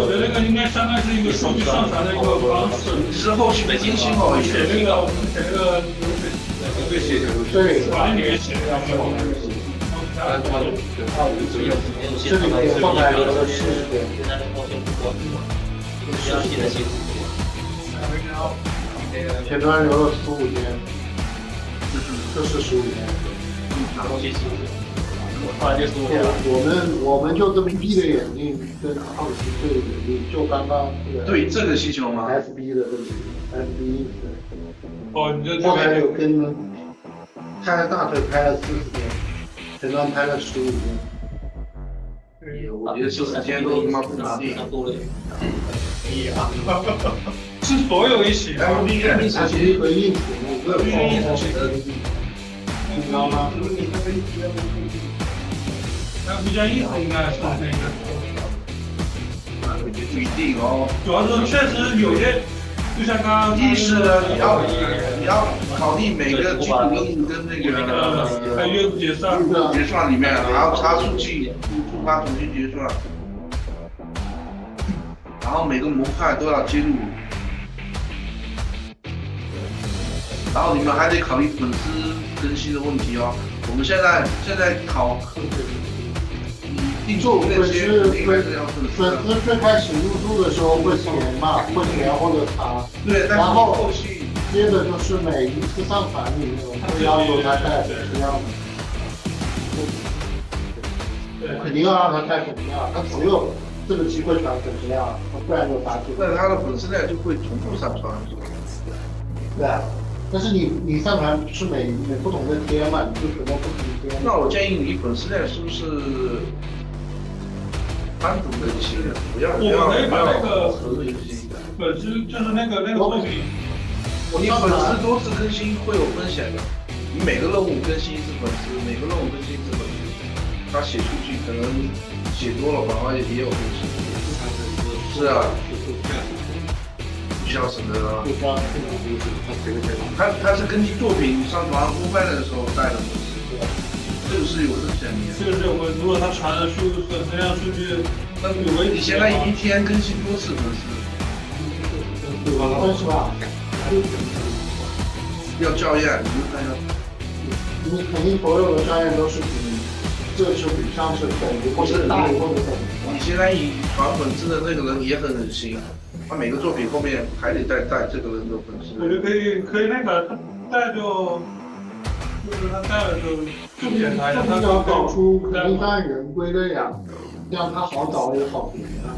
我觉得那个应该相当于是一个数据上传的一个方式，是后续没更新哦。写那个我们写那个流水，对，管理里面写的要求。这里面放在了是前端留了15天，这是15天。我们就这么闭着眼睛跟20岁的人就刚刚对这个需求吗 ？SB 的问题 ，SB 哦，你这后台有跟拍了大腿拍了40天，前端拍了15天。我觉得40天都他妈不拿定。是所有一起的。它其实和硬体5个你知道吗？那比较硬的应该是那个。不一定哦。主要是确实有些，就像刚刚意识呢，你要考虑每个基础任务跟那个还月度结算里面，然后查数据，触发重新结算，然后每个模块都要接入。然后你们还得考虑粉丝更新的问题哦。我们现在考，你做那些粉丝最开始入驻的时候会填嘛，会填或者查，对，然后后续接着就是每一次上传里面会要求他带粉丝样的，肯定要让他带粉丝量，他只有这个机会传粉丝量，不然就罚钱。那他的粉丝量就会重复上传，对啊。但是你上传是每不同的贴嘛，你就什么不同的贴。那我建议你粉丝量是不是单独更新的？不要。我可以把那个粉丝就是那个作品，你粉丝多次更新会有风险的。你每个任务更新一次粉丝，每个任务更新一次粉丝，他写数据可能写多了，反而也有风险。是啊。需要审核啊！它是根据作品上传公开的时候带的模式，这个是有风险的。这个是有问题。如果他传的粉丝量数据，那你现在一天更新多次粉丝，是吧？要校验，你就看一下。你肯定所有的校验都是比这是比上是等于或者大于或者等于。你现在以传粉丝的那个人也很狠心。他每个作品后面还得带这个人的粉丝。我觉得可以那个他带就是他带了就检查一下，他要搞出肯定按人规的呀，这样他好找也好评啊。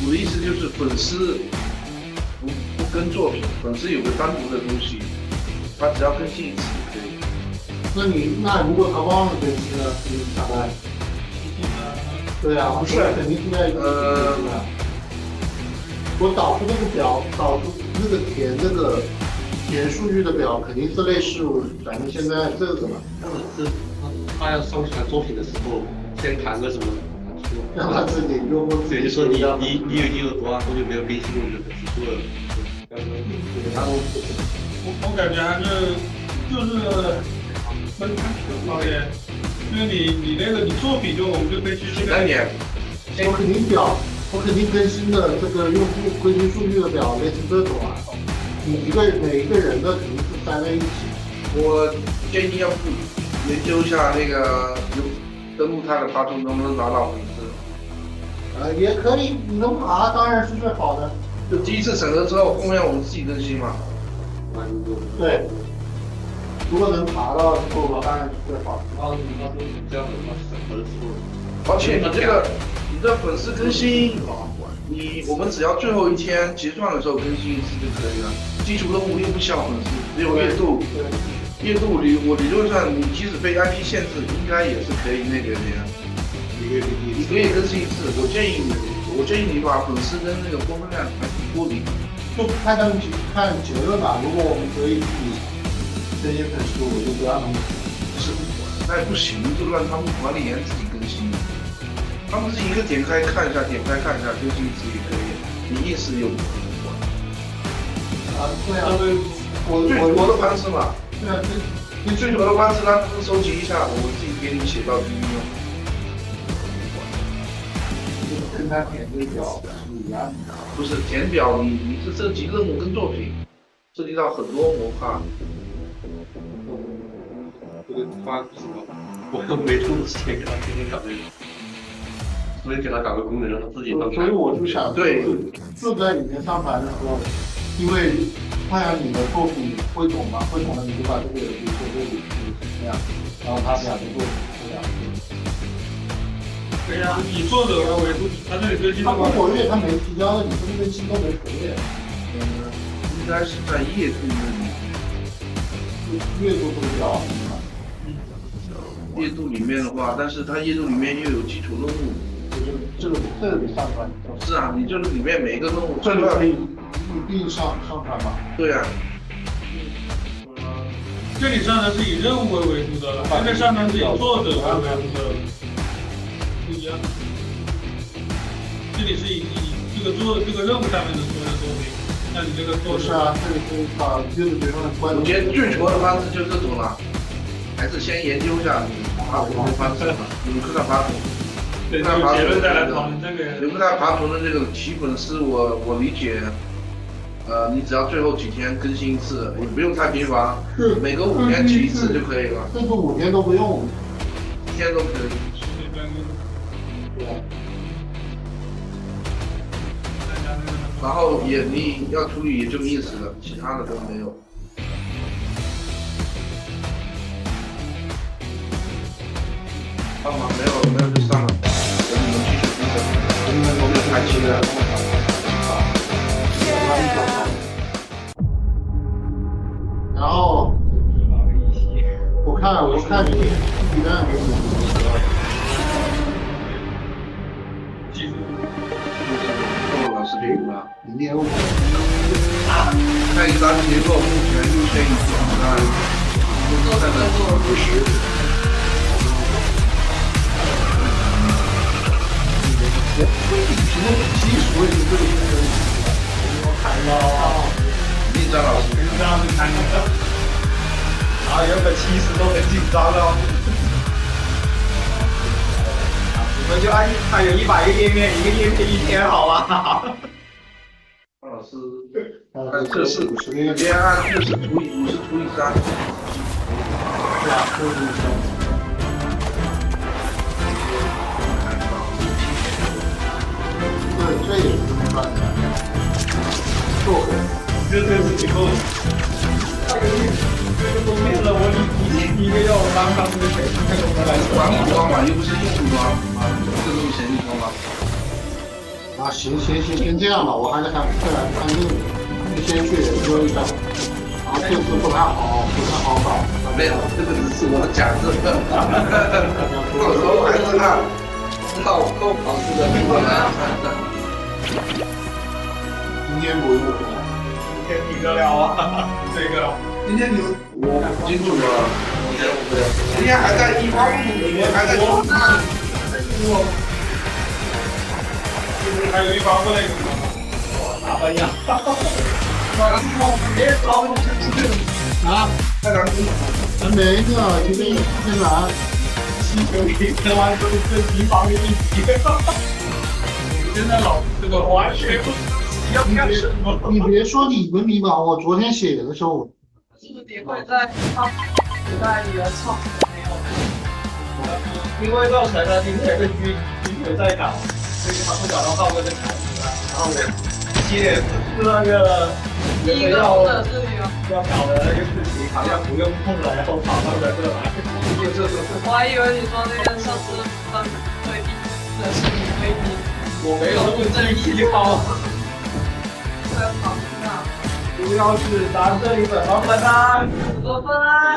我的意思就是粉丝不跟作品，粉丝有个单独的东西，他只要更新一次就可以。那如果他忘了更新了，你咋办？对啊，不是肯定是在我导出那个表，导出那个填数据的表，肯定是类似咱们现在这个嘛。或者是他要上传作品的时候，先谈个什么，让他自己用户对，就说你有多少多久没有更新过你的粉丝了？我感觉还是就是分开方面，因为你那个你作品我们就可以去这个。我肯定更新的这个用户更新数据的表类似这种啊，每一个人的肯定是塞在一起。我建议要不研究一下那个登录他的爬虫能不能拿到粉丝。也可以，你能爬当然是最好的。就第一次审核之后，后面我们自己更新嘛。对，如果能爬到之后，当然是最好的。这样的话审核的时候，而且你的粉丝更新，我们只要最后一天结算的时候更新一次就可以了。基础任务又不需要粉丝，只有月度。月度我理论上你即使被 IP 限制，应该也是可以那个的呀。你可以更新一次。我建议你把粉丝跟那个播放量脱离。就看结论吧。如果我们可以比这些粉丝，我就不让他们。是，那不行，就让他们管理员自己更新。他们是一个点开看一下，点开看一下，更新一次也可以。你意识有对啊，我的方式嘛。对啊，你最主要的方式让他们收集一下，我自己给你写到第一用。跟他填这个表是一样的。不是填表，你是涉及任务跟作品，涉及到很多模块。这个发什么？我又没充之前给他天天搞这个，所以给他搞个功能让他自己弄。所以我就想，对，就在里面上传的时候，因为看下你的作品汇总嘛，汇总了你就把这个比如说这里这样，然后他俩的作品这样。对呀，以作者为主体，他这里更新的话，他不活跃，他没提交的，你分更新都没活跃。应该是在页度那里，阅读图表。页度里面的话，但是它页度里面又有基础任务。这个得上传。是啊，你就是里面每一个任务，这里可以一并上传吗？对啊。这里上传是以任务为主的，这边上传是以作者为主的，不一样。这里是以这个任务上面的所有的作品，那你这个作者是啊，这里可以把阅读学上的关。我觉得最矬的方式就是这种了，还是先研究一下爬图的方式吧。你们看到爬图，对，结论再来讨论这个。你们看爬图的这个起粉是我理解。你只要最后几天更新一次，也不用太频繁，每隔5天起一次就可以了。这个5天都不用，1天都可以。对。然后你要处理也就意思了，其他的都没有。上吗？没有就上了，等你们继续评审，我们排期的。然后我看你笔单给你记住，老师给你了。0.5。看一张结构，目前优先于看，都在那做50。技术也是这个我看到。张老师，这样子看的，啊，原本70都很紧张了，我们就按它有100个页面，一个页面1天，好吧？张老师，这是50个页面，按50除以3。对啊，这是对，这也是这么算的。做回。这是以后那个封面了，你一个要当这个谁？管理装嘛，又不是用户装啊，这都是谁的装嘛？啊，行，先这样吧，我还是想再来看任务，你先去说一下，然后这次不太好搞。没有，这个只是我假设，到时候还是按照够考试的情况来判断。今天不用。今天听得了啊，这个。今天我不清楚了，今天还在1发布里面，还在说那，还有1发布那个哇，打分呀！别搞啊，太难听了。还没呢，今天来。790完都是敌方的一级。现在老这个完全不。你别说你文明吧，我昨天写的时候，是不是你会在时代里的创没有？因为造成了今天的军队在搞，所以他不找到浩哥的卡然后接是那个第一个或者是要搞的那个事情，好像不用碰了，然后跑到这来。我还以为你说那个上次对比的是你对比，我没有那么正义号。主要是咱这里怎么分啊？5个分啊！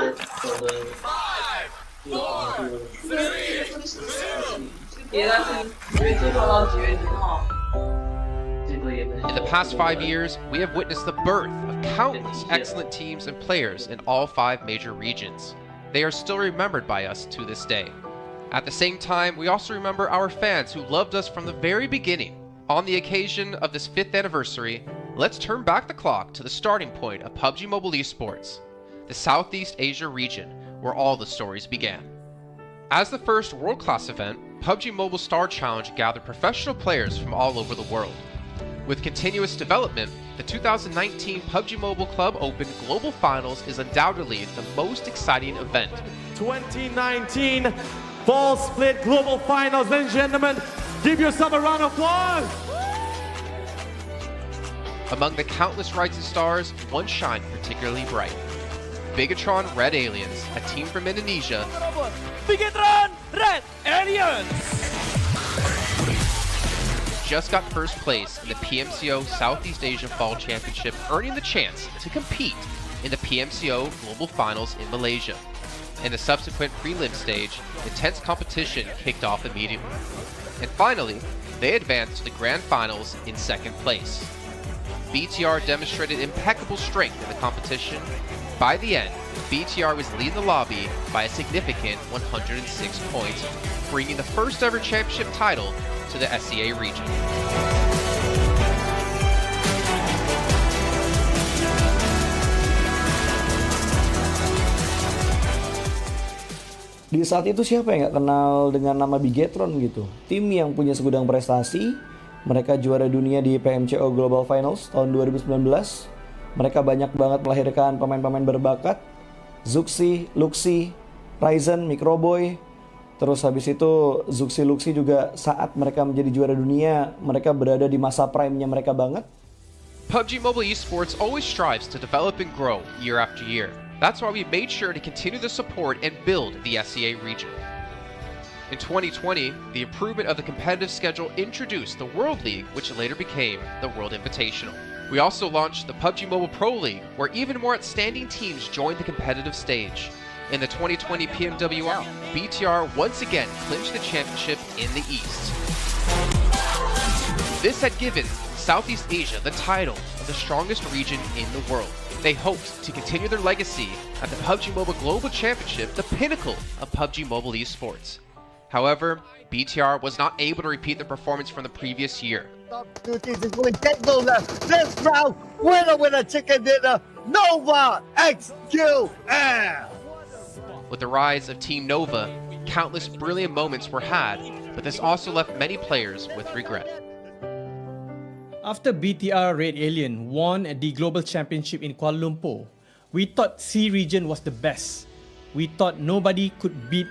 别的是月计划到几月几号？ In the past 5 years, we have witnessed the birth of countless excellent teams and players in all 5 major regions. They are still remembered by us to this day. At the same time, we also remember our fans who loved us from the very beginning. On the occasion of this 5th anniversary, let's turn back the clock to the starting point of PUBG Mobile Esports, the Southeast Asia region, where all the stories began. As the first world-class event, PUBG Mobile Star Challenge gathered professional players from all over the world. With continuous development, the 2019 PUBG Mobile Club Open Global Finals is undoubtedly the most exciting event. 2019 Fall Split Global Finals, ladies and gentlemen, give yourself a round of applause! Among the countless rising stars, one shined particularly bright. Bigatron Red Aliens, a team from Indonesia, Bigatron Red Aliens! just got first place in the PMCO Southeast Asia Fall Championship, earning the chance to compete in the PMCO Global Finals in Malaysia. In the subsequent prelim stage, intense competition kicked off immediately. And finally, they advanced to the Grand Finals in second place. BTR demonstrated impeccable strength in the competition. By the end, BTR was leading the lobby by a significant 106 points, bringing the first ever championship title to the SEA region. Di saat itu siapa yang gak kenal dengan nama Bigatron gitu? Tim yang punya segudang prestasi, mereka juara dunia di PMCO Global Finals tahun 2019. Mereka banyak banget melahirkan pemain-pemain berbakat. Zuxi, Luxi, Ryzen, Microboy. Terus habis itu Zuxi, Luxi juga saat mereka menjadi juara dunia, mereka berada di masa prime-nya mereka banget. PUBG Mobile Esports always strives to develop and grow year after year. That's why we made sure to continue the support and build the SEA region. In 2020, the improvement of the competitive schedule introduced the World League, which later became the World Invitational. We also launched the PUBG Mobile Pro League, where even more outstanding teams joined the competitive stage. In the 2020 PMWL, BTR once again clinched the championship in the East. This had given Southeast Asia the title of the strongest region in the world. They hoped to continue their legacy at the PUBG Mobile Global Championship, the pinnacle of PUBG Mobile Esports. However, BTR was not able to repeat the performance from the previous year. This round, winner, chicken dinner, Nova XQL! With the rise of Team Nova, countless brilliant moments were had, but this also left many players with regret. After BTR Red Alien won at the Global Championship in Kuala Lumpur, we thought C region was the best. We thought nobody could beat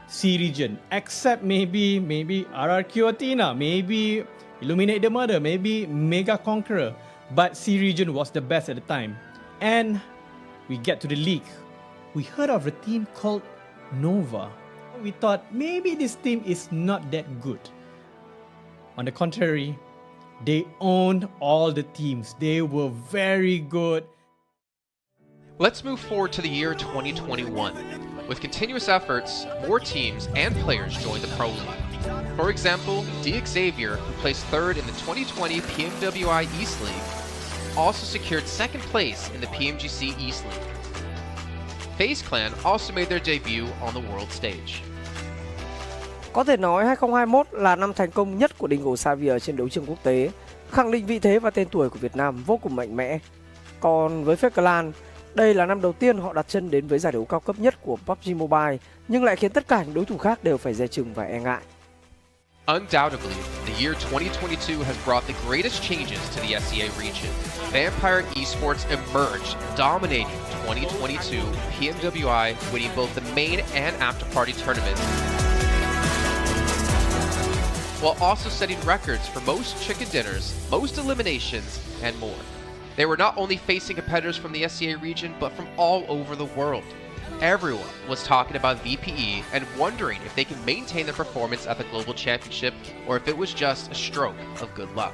C region except maybe RRQ Athena, maybe Illuminate the Murder, maybe Mega Conqueror, but C region was the best at the time. And we get to the league. We heard of a team called Nova. We thought maybe this team is not that good. On the contrary, they owned all the teams. They were very good. Let's move forward to the year 2021. With continuous efforts, more teams and players joined the Pro League. For example, Xavier, who placed third in the 2020 PMWI East League, also secured second place in the PMGC East League. FaZe Clan also made their debut on the world stage. Có thể nói 2021 là năm thành công nhất của Dingo Xavier trên đấu trường quốc tế, khẳng định vị thế và tên tuổi của Việt Nam vô cùng mạnh mẽ. Còn với FaZe Clan, đây là năm đầu tiên họ đặt chân đến với giải đấu cao cấp nhất của PUBG Mobile, nhưng lại khiến tất cả những đối thủ khác đều phải dè chừng và e ngại. Undoubtedly, the year 2022 has brought the greatest changes to the SEA region. Vampire Esports emerged, dominating 2022 PMWI, winning both the main and after-party tournaments, while also setting records for most chicken dinners, most eliminations, and more. They were not only facing competitors from the SEA region, but from all over the world. Everyone was talking about VPE and wondering if they can maintain their performance at the Global Championship or if it was just a stroke of good luck.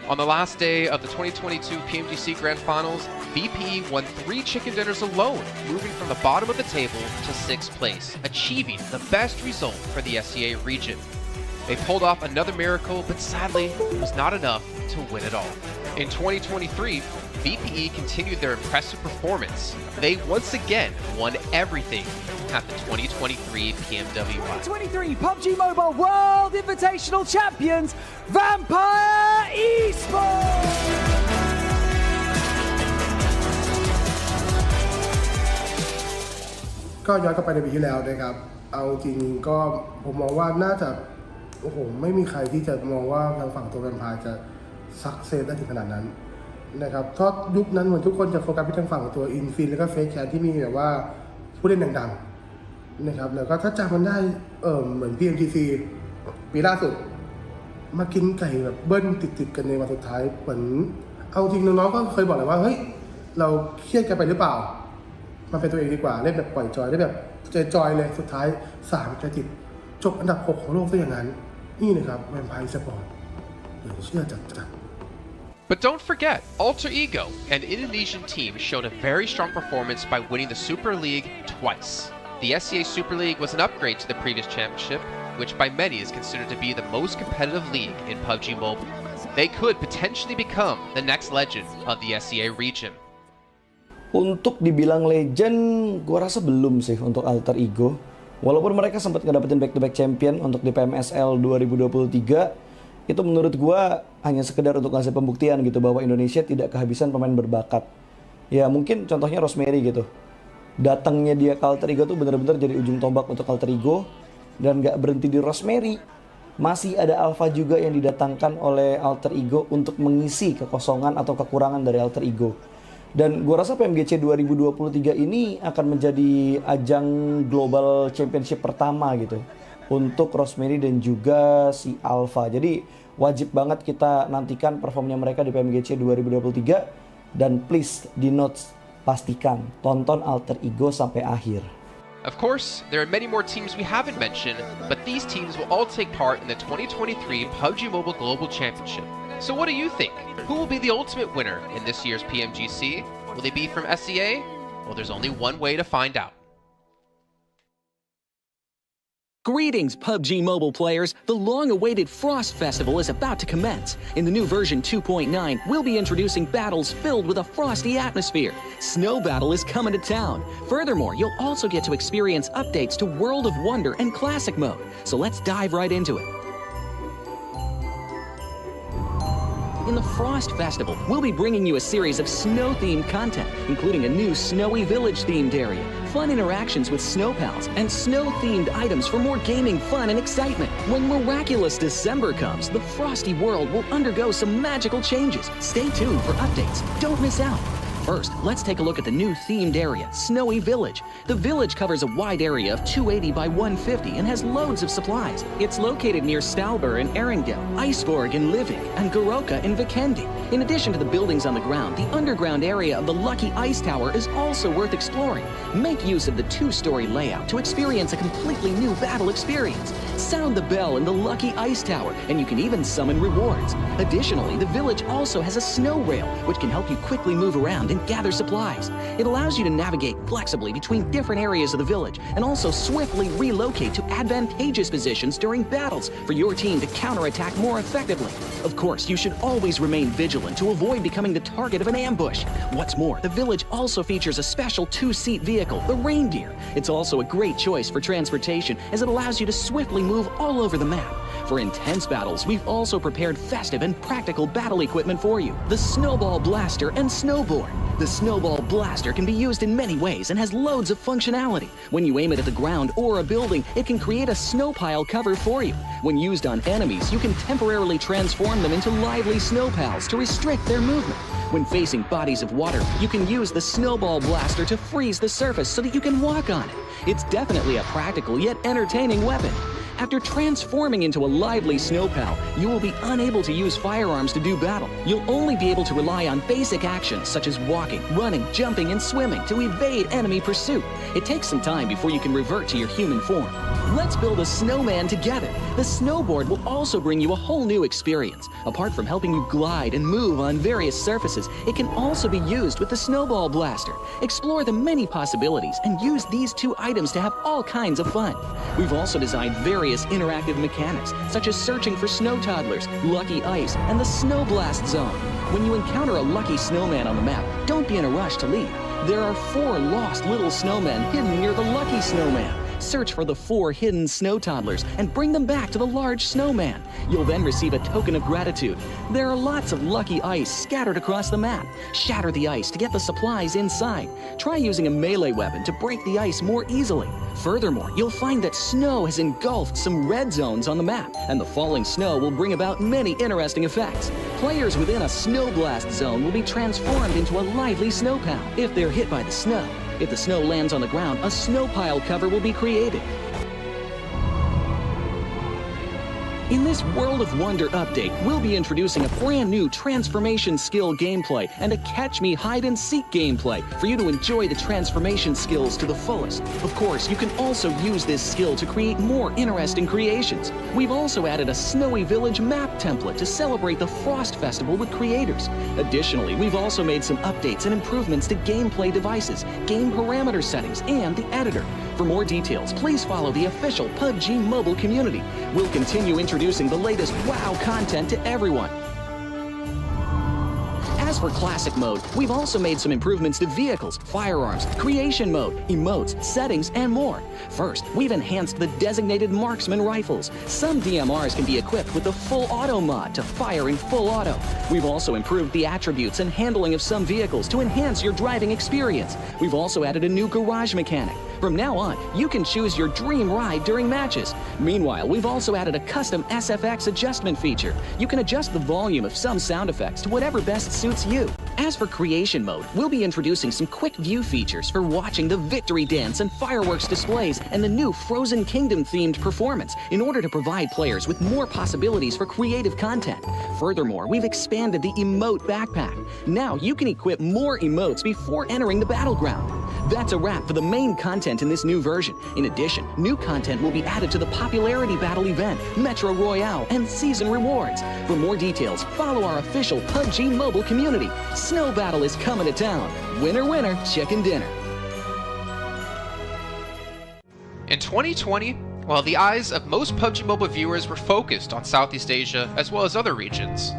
On the last day of the 2022 PMGC Grand Finals, VPE won 3 chicken dinners alone, moving from the bottom of the table to 6th place, achieving the best result for the SEA region. They pulled off another miracle, but sadly, it was not enough to win it all. In 2023, VPE continued their impressive performance. They once again won everything at the 2023 PMWI. 2023 PUBG Mobile World Invitational Champions, Vampire Esports! ก็ย้อนกลับไปในปีที่แล้วนะครับเอาจริงก็ผมมองว่าน่าจะ โอ้โหไม่มีใครที่จะมองว่าทางฝั่งตัวแวมไพร์จะซักเซสได้ถึงขนาดนั้นนะครับเพราะยุคนั้นเหมือนทุกคนจะโฟกัสไปทางฝั่งตัวอินฟินแล้วก็เฟสแคนที่มีแบบว่าผู้เล่นดังๆนะครับแล้วก็ถ้าจำมันได้เหมือน PMGC ปีล่าสุดมากินไก่แบบเบิ้ลติดกันในวันสุดท้ายเหมือนเอาจริงน้องๆก็เคยบอกเลยว่าเฮ้ยเราเครียดกันไปหรือเปล่ามันเป็นตัวเองดีกว่าเล่นแบบปล่อยจอยได้แบบจอยเลยสุดท้าย3กระติดจบอันดับ6ของโลกซะอย่างนั้นนี่นะครับแวมไพร์สปอร์ตเชื่อจัด But don't forget, Alter Ego, an Indonesian team, showed a very strong performance by winning the Super League twice. The SCA Super League was an upgrade to the previous championship, which by many is considered to be the most competitive league in PUBG Mobile. They could potentially become the next legend of the SCA region. Untuk dibilang legend, gua rasa belum sih untuk Alter Ego. Walaupun mereka sempat ngedapetin back-to-back champion untuk di PMSL 2023, itu menurut gua hanya sekedar untuk ngasih pembuktian gitu bahwa Indonesia tidak kehabisan pemain berbakat. Ya mungkin contohnya Rosemary gitu. Datangnya dia ke Alter Ego tuh bener-bener jadi ujung tombak untuk Alter Ego. Dan gak berhenti di Rosemary, masih ada Alpha juga yang didatangkan oleh Alter Ego untuk mengisi kekosongan atau kekurangan dari Alter Ego. Dan gue rasa PMGC 2023 ini akan menjadi ajang global championship pertama gitu untuk Rosemary dan juga si Alpha. Jadi wajib banget kita nantikan performnya mereka di PMGC 2023. Dan please di notes pastikan tonton Alter Ego sampai akhir. Of course, there are many more teams we haven't mentioned, but these teams will all take part in the 2023 PUBG Mobile Global Championship. So what do you think? Who will be the ultimate winner in this year's PMGC? Will they be from SCA? Well, there's only one way to find out. Greetings, PUBG Mobile players! The long-awaited Frost Festival is about to commence. In the new version 2.9, we'll be introducing battles filled with a frosty atmosphere. Snow Battle is coming to town. Furthermore, you'll also get to experience updates to World of Wonder and Classic Mode. So let's dive right into it. In the Frost Festival, we'll be bringing you a series of snow-themed content, including a new Snowy Village-themed area, fun interactions with snow pals, and snow-themed items for more gaming fun and excitement. When miraculous December comes, the Frosty world will undergo some magical changes. Stay tuned for updates. Don't miss out. First, let's take a look at the new themed area, Snowy Village. The village covers a wide area of 280 by 150 and has loads of supplies. It's located near Stalber in Erringdale, Iceborg in Livik, and Goroka in Vikendi. In addition to the buildings on the ground, the underground area of the Lucky Ice Tower is also worth exploring. Make use of the two-story layout to experience a completely new battle experience. Sound the bell in the Lucky Ice Tower, and you can even summon rewards. Additionally, the village also has a snow rail, which can help you quickly move around and gather supplies. It allows you to navigate flexibly between different areas of the village and also swiftly relocate to advantageous positions during battles for your team to counterattack more effectively. Of course, you should always remain vigilant to avoid becoming the target of an ambush. What's more, the village also features a special two-seat vehicle, the Reindeer. It's also a great choice for transportation as it allows you to swiftly move all over the map. For intense battles, we've also prepared festive and practical battle equipment for you, the Snowball Blaster and Snowboard. The Snowball Blaster can be used in many ways and has loads of functionality. When you aim it at the ground or a building, it can create a snow pile cover for you. When used on enemies, you can temporarily transform them into lively snow pals to restrict their movement. When facing bodies of water, you can use the Snowball Blaster to freeze the surface so that you can walk on it. It's definitely a practical yet entertaining weapon. After transforming into a lively snow pal, you will be unable to use firearms to do battle. You'll only be able to rely on basic actions such as walking, running, jumping, and swimming to evade enemy pursuit. It takes some time before you can revert to your human form. Let's build a snowman together. The snowboard will also bring you a whole new experience. Apart from helping you glide and move on various surfaces, it can also be used with the Snowball Blaster. Explore the many possibilities and use these two items to have all kinds of fun. We've also designed various interactive mechanics, such as searching for snow toddlers, lucky ice, and the snow blast zone. When you encounter a lucky snowman on the map, don't be in a rush to leave. There are 4 lost little snowmen hidden near the lucky snowman. search for the 4 hidden snow toddlers and bring them back to the large snowman. You'll then receive a token of gratitude. There are lots of lucky ice scattered across the map. Shatter the ice to get the supplies inside. Try using a melee weapon to break the ice more easily. Furthermore, you'll find that snow has engulfed some red zones on the map, and the falling snow will bring about many interesting effects. Players within a snow blast zone will be transformed into a lively snow pal if they're hit by the snow. If the snow lands on the ground, a snow pile cover will be created. In this World of Wonder update, we'll be introducing a brand new transformation skill gameplay and a catch me hide and seek gameplay for you to enjoy the transformation skills to the fullest. Of course, you can also use this skill to create more interesting creations. We've also added a Snowy Village map template to celebrate the Frost Festival with creators. Additionally, we've also made some updates and improvements to gameplay devices, game parameter settings, and the editor. For more details, please follow the official PUBG mobile community. We'll continue introducing the latest WoW content to everyone. As for Classic Mode, we've also made some improvements to vehicles, firearms, creation mode, emotes, settings, and more. First, we've enhanced the designated marksman rifles. Some DMRs can be equipped with the full auto mod to fire in full auto. We've also improved the attributes and handling of some vehicles to enhance your driving experience. We've also added a new garage mechanic. From now on, you can choose your dream ride during matches. Meanwhile, we've also added a custom SFX adjustment feature. You can adjust the volume of some sound effects to whatever best suits you. As for creation mode, we'll be introducing some quick view features for watching the victory dance and fireworks displays and the new Frozen Kingdom themed performance in order to provide players with more possibilities for creative content. Furthermore, we've expanded the emote backpack. Now you can equip more emotes before entering the battleground. That's a wrap for the main content in this new version. In addition, new content will be added to the popularity battle event, Metro Royale, and season rewards. For more details, follow our official PUBG mobile community. Snow Battle is coming to town. Winner, winner, chicken dinner. In 2020, while the eyes of most PUBG Mobile viewers were focused on Southeast Asia as well as other regions,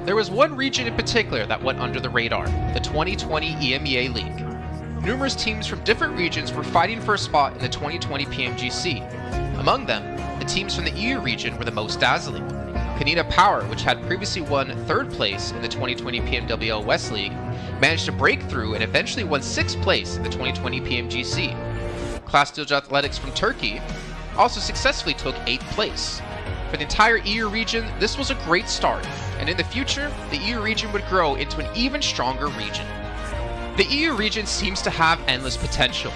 there was one region in particular that went under the radar, the 2020 EMEA League. Numerous teams from different regions were fighting for a spot in the 2020 PMGC. Among them, the teams from the EU region were the most dazzling. Kanina Power, which had previously won 3rd place in the 2020 PMWL West League, managed to break through and eventually won 6th place in the 2020 PMGC. Class Dilge Athletics from Turkey also successfully took 8th place. For the entire EU region, this was a great start, and in the future, the EU region would grow into an even stronger region. The EU region seems to have endless potential.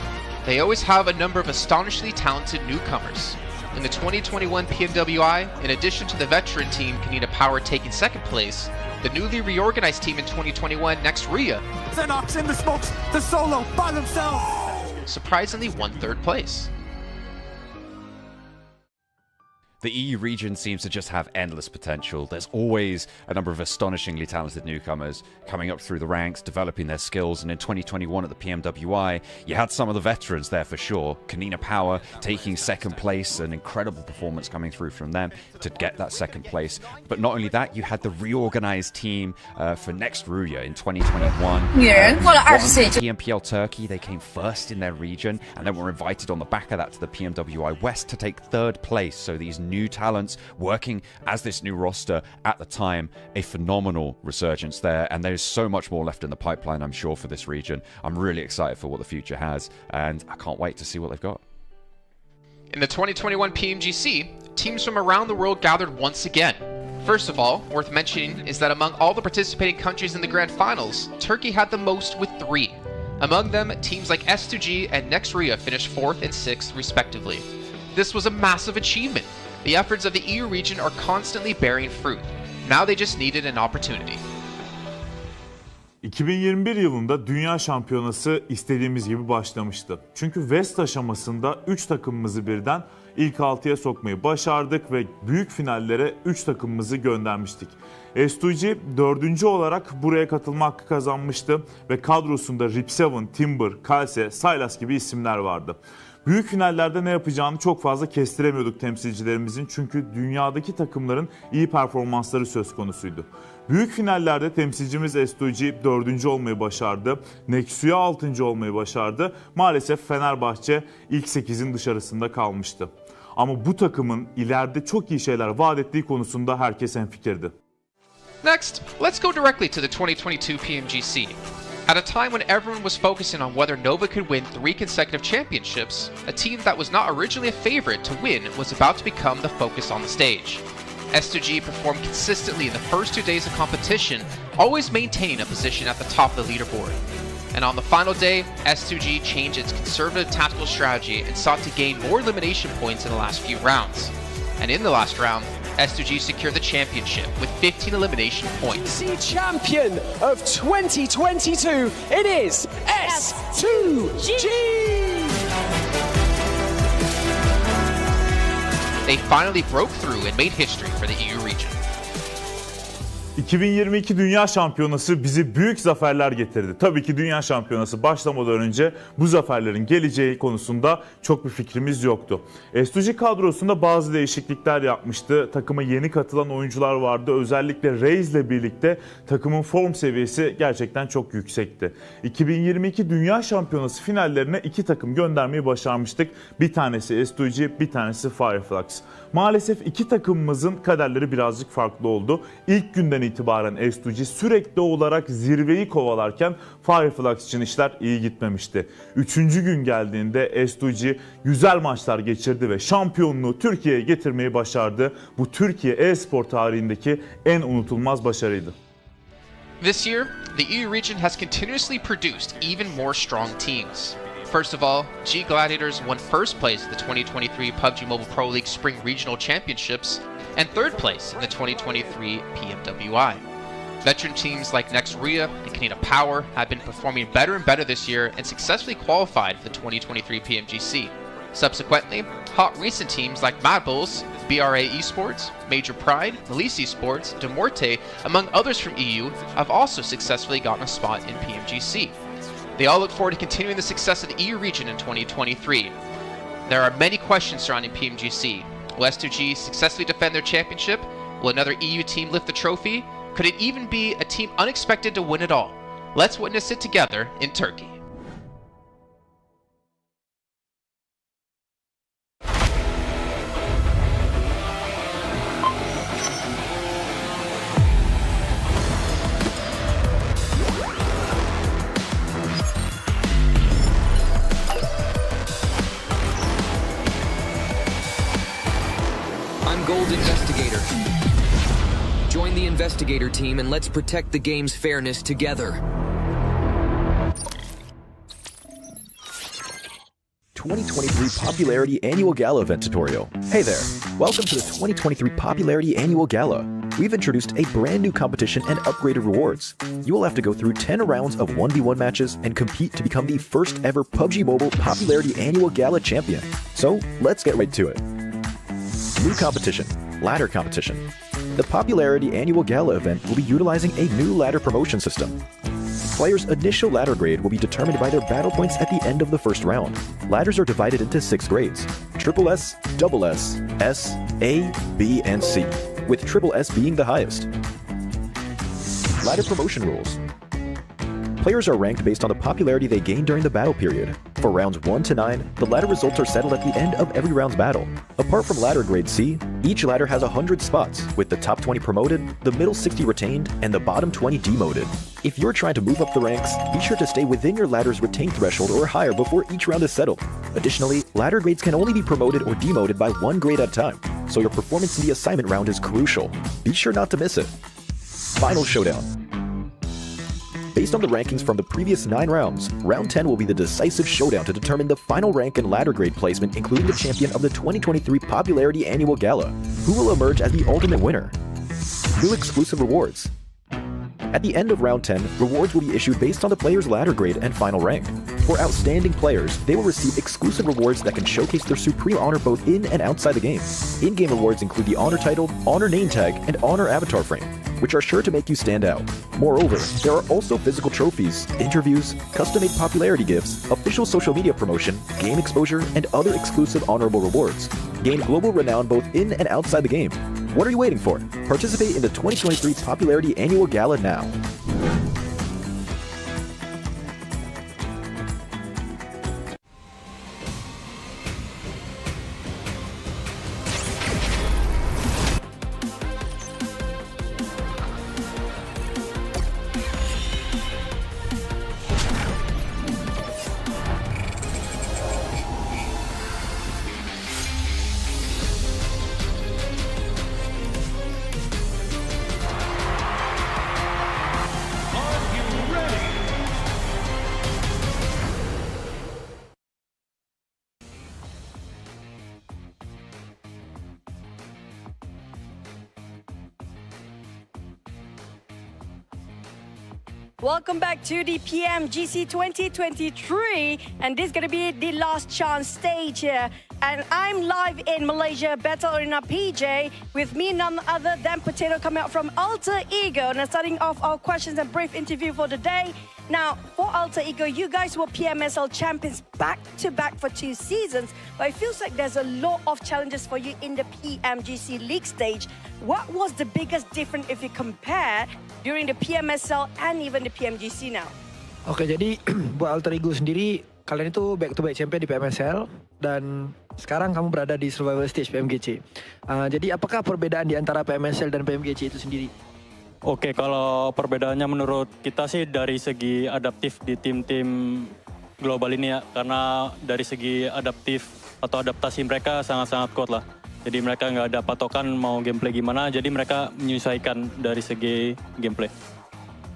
They always have a number of astonishingly talented newcomers. In the 2021 PMWI, in addition to the veteran team Kanina Power taking 2nd place, the newly reorganized team in 2021, Nextria, Xenox in the smokes, the solo by themselves, surprisingly won 3rd place. The EU region seems to just have endless potential. There's always a number of astonishingly talented newcomers coming up through the ranks, developing their skills, and in 2021 at the PMWI, you had some of the veterans there for sure. Kanina Power taking 2nd place, an incredible performance coming through from them to get that 2nd place. But not only that, you had the reorganized team for Nextria in 2021. PMPL Turkey, they came 1st in their region, and then were invited on the back of that to the PMWI West to take 3rd place. So these new talents working as this new roster at the time, a phenomenal resurgence there, and there's so much more left in the pipeline, I'm sure, for this region. I'm really excited for what the future has, and I can't wait to see what they've got. In the 2021 PMGC, teams from around the world gathered once again. First of all, worth mentioning is that among all the participating countries in the grand finals, Turkey had the most with 3. Among them, teams like S2G and Nextria finished 4th and 6th respectively. This was a massive achievement. The efforts of the EU region are constantly bearing fruit. Now they just needed an opportunity. 2021 yılında Dünya Şampiyonası istediğimiz gibi başlamıştı. Çünkü West aşamasında 3 takımımızı birden ilk 6'ya sokmayı başardık ve büyük finallere 3 takımımızı göndermiştik. S2G 4. olarak buraya katılma hakkı kazanmıştı ve kadrosunda Rip7, Timber, Kalse, Sylas gibi isimler vardı. Büyük finallerde ne yapacağını çok fazla kestiremiyorduk temsilcilerimizin, çünkü dünyadaki takımların iyi performansları söz konusuydu. Büyük finallerde temsilcimiz S2G 4. olmayı başardı. Nexu'ya 6. olmayı başardı. Maalesef Fenerbahçe ilk 8'in dışarısında kalmıştı. Ama bu takımın ileride çok iyi şeyler vaat ettiği konusunda herkes hemfikirdi. Next, let's go directly to the 2022 PMGC. At a time when everyone was focusing on whether Nova could win 3 consecutive championships, a team that was not originally a favorite to win was about to become the focus on the stage. S2G performed consistently in the first 2 days of competition, always maintaining a position at the top of the leaderboard. And on the final day, S2G changed its conservative tactical strategy and sought to gain more elimination points in the last few rounds. And in the last round, S2G secured the championship with 15 elimination points. Champion of 2022, it is S2G! They finally broke through and made history for the EU region. 2022 Dünya Şampiyonası bizi büyük zaferler getirdi. Tabii ki Dünya Şampiyonası başlamadan önce bu zaferlerin geleceği konusunda çok bir fikrimiz yoktu. S2G kadrosunda bazı değişiklikler yapmıştı. Takıma yeni katılan oyuncular vardı. Özellikle Reis ile birlikte takımın form seviyesi gerçekten çok yüksekti. 2022 Dünya Şampiyonası finallerine 2 takım göndermeyi başarmıştık. Bir tanesi S2G, bir tanesi Fireflux. Maalesef 2 takımımızın kaderleri birazcık farklı oldu. İlk günden itibaren S2G sürekli olarak zirveyi kovalarken Fireflux için işler iyi gitmemişti. 3. gün geldiğinde S2G güzel maçlar geçirdi ve şampiyonluğu Türkiye'ye getirmeyi başardı. Bu Türkiye e-spor tarihindeki en unutulmaz başarıydı. This year, the EU region has continuously produced even more strong teams. First of all, G Gladiators won first place at the 2023 PUBG Mobile Pro League Spring Regional Championships and third place in the 2023 PMWI. Veteran teams like Nexuria and Canada Power have been performing better and better this year and successfully qualified for the 2023 PMGC. Subsequently, hot recent teams like Mad Bulls, BRA Esports, Major Pride, Elise Esports, Demorte, among others from EU, have also successfully gotten a spot in PMGC. They all look forward to continuing the success of the EU region in 2023. There are many questions surrounding PMGC. Will S2G successfully defend their championship? Will another EU team lift the trophy? Could it even be a team unexpected to win it all? Let's witness it together in Turkey. Gold Investigator. Join the Investigator team and let's protect the game's fairness together. 2023 Popularity Annual Gala event tutorial. Hey there, welcome to the 2023 Popularity Annual Gala. We've introduced a brand new competition and upgraded rewards. You will have to go through 10 rounds of 1v1 matches and compete to become the first ever PUBG Mobile Popularity Annual Gala champion. So let's get right to it. New competition, ladder competition. The Popularity Annual Gala event will be utilizing a new ladder promotion system. Players' initial ladder grade will be determined by their battle points at the end of the first round. Ladders are divided into 6 grades: Triple S, Double S, S, A, B, and C, with Triple S being the highest. Ladder promotion rules. Players are ranked based on the popularity they gain during the battle period. For rounds 1 to 9, the ladder results are settled at the end of every round's battle. Apart from ladder grade C, each ladder has 100 spots, with the top 20 promoted, the middle 60 retained, and the bottom 20 demoted. If you're trying to move up the ranks, be sure to stay within your ladder's retained threshold or higher before each round is settled. Additionally, ladder grades can only be promoted or demoted by 1 grade at a time, so your performance in the assignment round is crucial. Be sure not to miss it. Final showdown. Based on the rankings from the previous 9 rounds, round 10 will be the decisive showdown to determine the final rank and ladder grade placement, including the champion of the 2023 Popularity Annual Gala, who will emerge as the ultimate winner. New exclusive rewards. At the end of round 10, rewards will be issued based on the player's ladder grade and final rank. For outstanding players, they will receive exclusive rewards that can showcase their supreme honor both in and outside the game. In-game rewards include the honor title, honor name tag, and honor avatar frame, which are sure to make you stand out. Moreover, there are also physical trophies, interviews, custom-made popularity gifts, official social media promotion, game exposure, and other exclusive honorable rewards. Gain global renown both in and outside the game. What are you waiting for? Participate in the 2023 Popularity Annual Gala now. Welcome back to the PMGC 2023, and this is going to be the last chance stage here. And I'm live in Malaysia, Battle Arena PJ, with me none other than Potato coming out from Alter Ego. Now starting off our questions and brief interview for the day. Now, for Alter Ego, you guys were PMSL champions back-to-back for 2 seasons, but it feels like there's a lot of challenges for you in the PMGC League stage. What was the biggest difference if you compare during the PMSL and even the PMGC now? Oke, jadi buat Alter Ego sendiri, kalian itu back-to-back champion di PMSL dan sekarang kamu berada di survival stage PMGC. Jadi apakah perbedaan di antara PMSL dan PMGC itu sendiri? Oke, kalau perbedaannya menurut kita sih dari segi adaptif di tim-tim global ini ya. Karena dari segi adaptif atau adaptasi mereka sangat-sangat kuat lah. Jadi mereka nggak ada patokan mau gameplay gimana, jadi mereka menyesuaikan dari segi gameplay.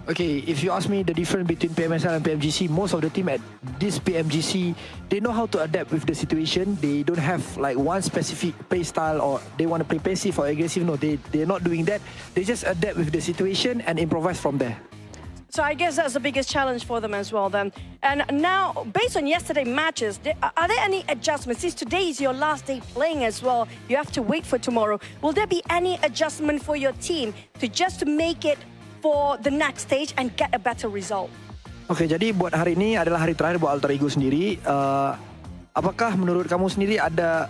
Okay, if you ask me the difference between PMSL and PMGC, most of the team at this PMGC, they know how to adapt with the situation. They don't have like one specific play style or they want to play passive or aggressive. No, they're not doing that. They just adapt with the situation and improvise from there. So I guess that's the biggest challenge for them as well then. And now, based on yesterday's matches, are there any adjustments? Since today is your last day playing as well, you have to wait for tomorrow. Will there be any adjustment for your team to make it for the next stage and get a better result? Oke, jadi buat hari ini adalah hari terakhir buat Alter Ego sendiri. Apakah menurut kamu sendiri ada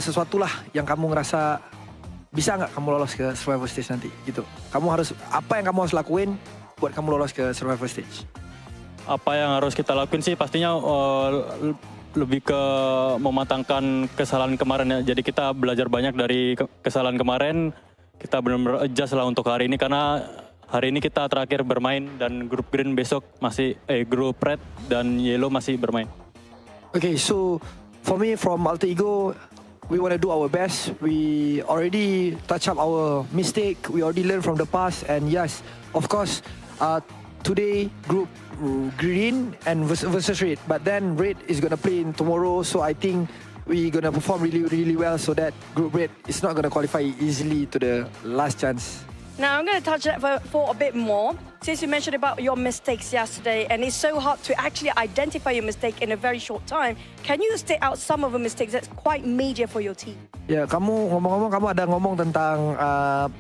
sesuatu lah yang kamu ngerasa bisa nggak kamu lolos ke survival stage nanti gitu? Apa yang kamu harus lakuin buat kamu lolos ke survival stage? Apa yang harus kita lakuin sih pastinya lebih ke mematangkan kesalahan kemarin ya. Jadi kita belajar banyak dari kesalahan kemarin. Kita benar-benar adjust lah untuk hari ini karena hari ini kita terakhir bermain dan grup green besok masih grup red dan yellow masih bermain. Okay, so for me from Alter Ego, we want to do our best. We already touch up our mistake. We already learned from the past, and yes, of course, today group green and versus red, but then red is gonna play in tomorrow. So I think we're gonna perform really well so that group red is not gonna qualify easily to the last chance. Now I'm going to touch that for a bit more. Since you mentioned about your mistakes yesterday, and it's so hard to actually identify your mistake in a very short time, can you state out some of the mistakes that's quite major for your team? Ya, kamu ngomong-ngomong, kamu ada ngomong tentang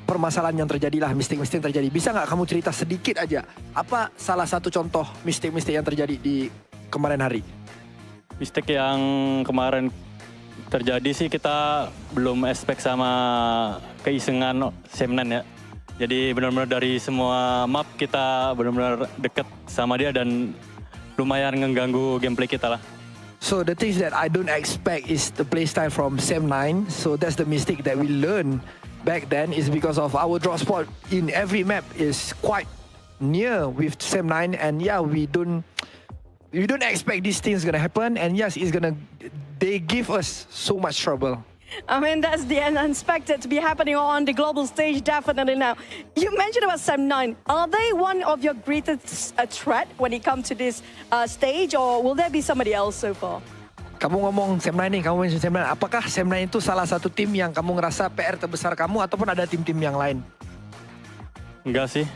permasalahan yang terjadi lah, mistake-mistake yang terjadi. Bisa nggak kamu cerita sedikit aja, apa salah satu contoh mistake-mistake yang terjadi di kemarin hari? Mistake yang kemarin terjadi sih kita belum expect sama keisengan Semnan ya. Jadi benar-benar dari semua map kita benar-benar deket sama dia dan lumayan mengganggu gameplay kita lah. So the things that I don't expect is the playstyle from Sem9. So that's the mistake that we learned back then is because of our drop spot in every map is quite near with Sem9, and yeah, we don't expect these things gonna happen, and yes, they give us so much trouble. I mean, that's the unexpected to be happening on the global stage, definitely now. You mentioned about Sem9. Are they one of your greatest threat when it comes to this stage, or will there be somebody else so far? Kamu ngomong Sem9 nih, kamu mention Sem9. Apakah Sem9 itu salah satu tim yang kamu ngerasa PR terbesar kamu, ataupun ada tim-tim yang lain? Enggak sih.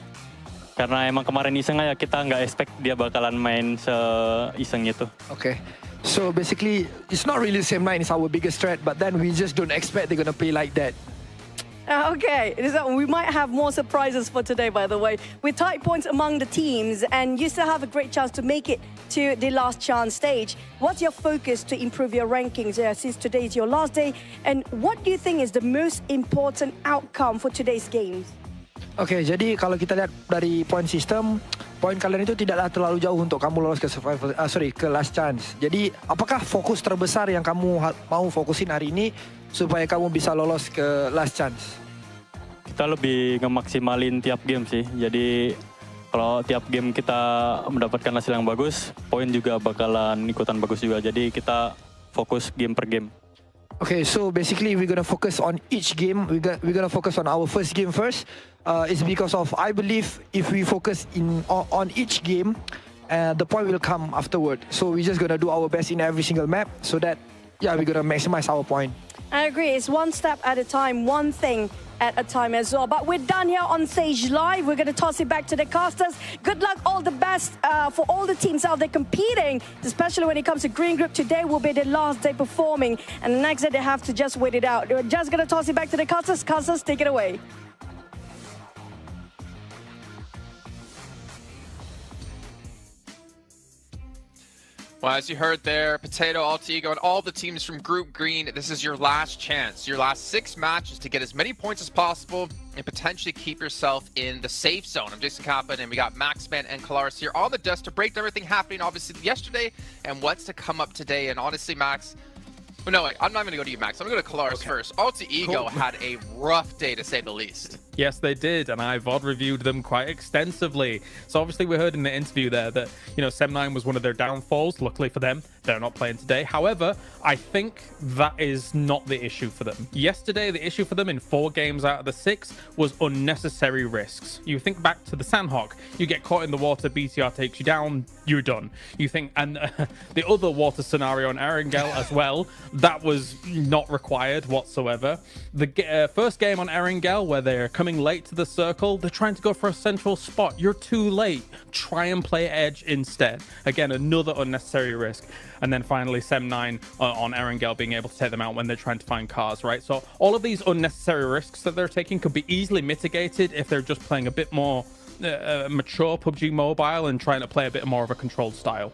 Karena emang kemarin iseng aja, kita nggak expect dia bakalan main se-iseng itu. Okay. So basically, it's not really Sem9 is our biggest threat, but then we just don't expect they're gonna play like that. Okay, so we might have more surprises for today, by the way. With tight points among the teams, and you still have a great chance to make it to the last chance stage. What's your focus to improve your rankings since today is your last day? And what do you think is the most important outcome for today's games? Oke, jadi kalau kita lihat dari point system, poin kalian itu tidaklah terlalu jauh untuk kamu lolos ke ke last chance. Jadi, apakah fokus terbesar yang kamu mau fokusin hari ini supaya kamu bisa lolos ke last chance? Kita lebih ngemaksimalin tiap game sih. Jadi kalau tiap game kita mendapatkan hasil yang bagus, poin juga bakalan ikutan bagus juga. Jadi kita fokus game per game. Okay, so basically we're gonna focus on each game. We're gonna focus on our first game first. It's because of I believe if we focus on each game, the point will come afterward. So we're just gonna do our best in every single map so that we're gonna maximize our point. I agree. It's one step at a time, one thing at a time as well. But we're done here on Stage Live. We're going to toss it back to the casters. Good luck, all the best for all the teams out there competing, especially when it comes to Green Group. Today will be the last day performing, and the next day they have to just wait it out. We're just going to toss it back to the casters. Casters, take it away. Well, as you heard there, Potato, Alter Ego, and all the teams from Group Green, this is your last chance. Your last 6 matches to get as many points as possible and potentially keep yourself in the safe zone. I'm Jason Kaplan, and we got Maxman and Kalaris here on the desk to break down everything happening, obviously, yesterday and what's to come up today. And honestly, Max, well, no, wait, I'm not going to go to you, Max. I'm going to go to Kalaris first. Alter Ego had a rough day, to say the least. Yes, they did, and I VOD reviewed them quite extensively. So obviously we heard in the interview there that, Sem9 was one of their downfalls. Luckily for them, they're not playing today. However, I think that is not the issue for them. Yesterday, the issue for them in 4 games out of the 6 was unnecessary risks. You think back to the Sandhawk, you get caught in the water, BTR takes you down, you're done. You think, and the other water scenario on Erangel as well, that was not required whatsoever. The first game on Erangel, where they're coming late to the circle, they're trying to go for a central spot. You're too late. Try and play edge instead. Again, another unnecessary risk. And then finally, Sem9 on Erangel being able to take them out when they're trying to find cars, right? So all of these unnecessary risks that they're taking could be easily mitigated if they're just playing a bit more mature PUBG Mobile and trying to play a bit more of a controlled style.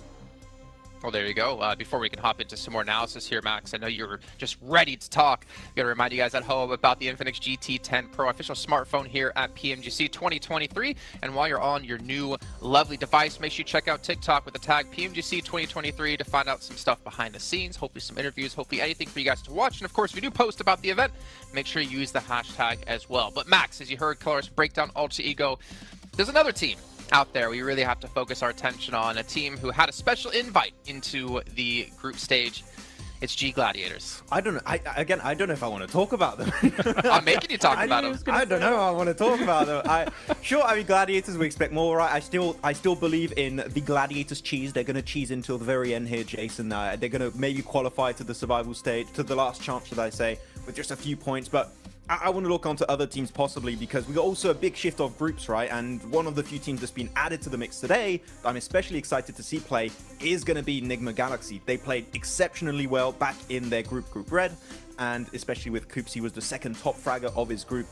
Well, there you go. Before we can hop into some more analysis here, Max, I know you're just ready to talk. I'm going to remind you guys at home about the Infinix GT10 Pro official smartphone here at PMGC 2023. And while you're on your new lovely device, make sure you check out TikTok with the tag PMGC 2023 to find out some stuff behind the scenes, hopefully some interviews, hopefully anything for you guys to watch. And of course, if you do post about the event, make sure you use the hashtag as well. But Max, as you heard Kalaris break down Alter Ego, there's another team out there we really have to focus our attention on, a team who had a special invite into the group stage. It's G Gladiators. I don't know. I don't know if I want to talk about them. I'm making you talk about them. I don't know. I want to talk about them. I mean, Gladiators, we expect more, right? I still believe in the Gladiators cheese. They're going to cheese until the very end here, Jason. They're going to maybe qualify to the survival stage, to the last chance, should I say, with just a few points. But I want to look onto other teams possibly, because we got also a big shift of groups, right? And one of the few teams that's been added to the mix today that I'm especially excited to see play is going to be Nigma Galaxy. They played exceptionally well back in their Group Red, and especially with Coops, he was the second top fragger of his group.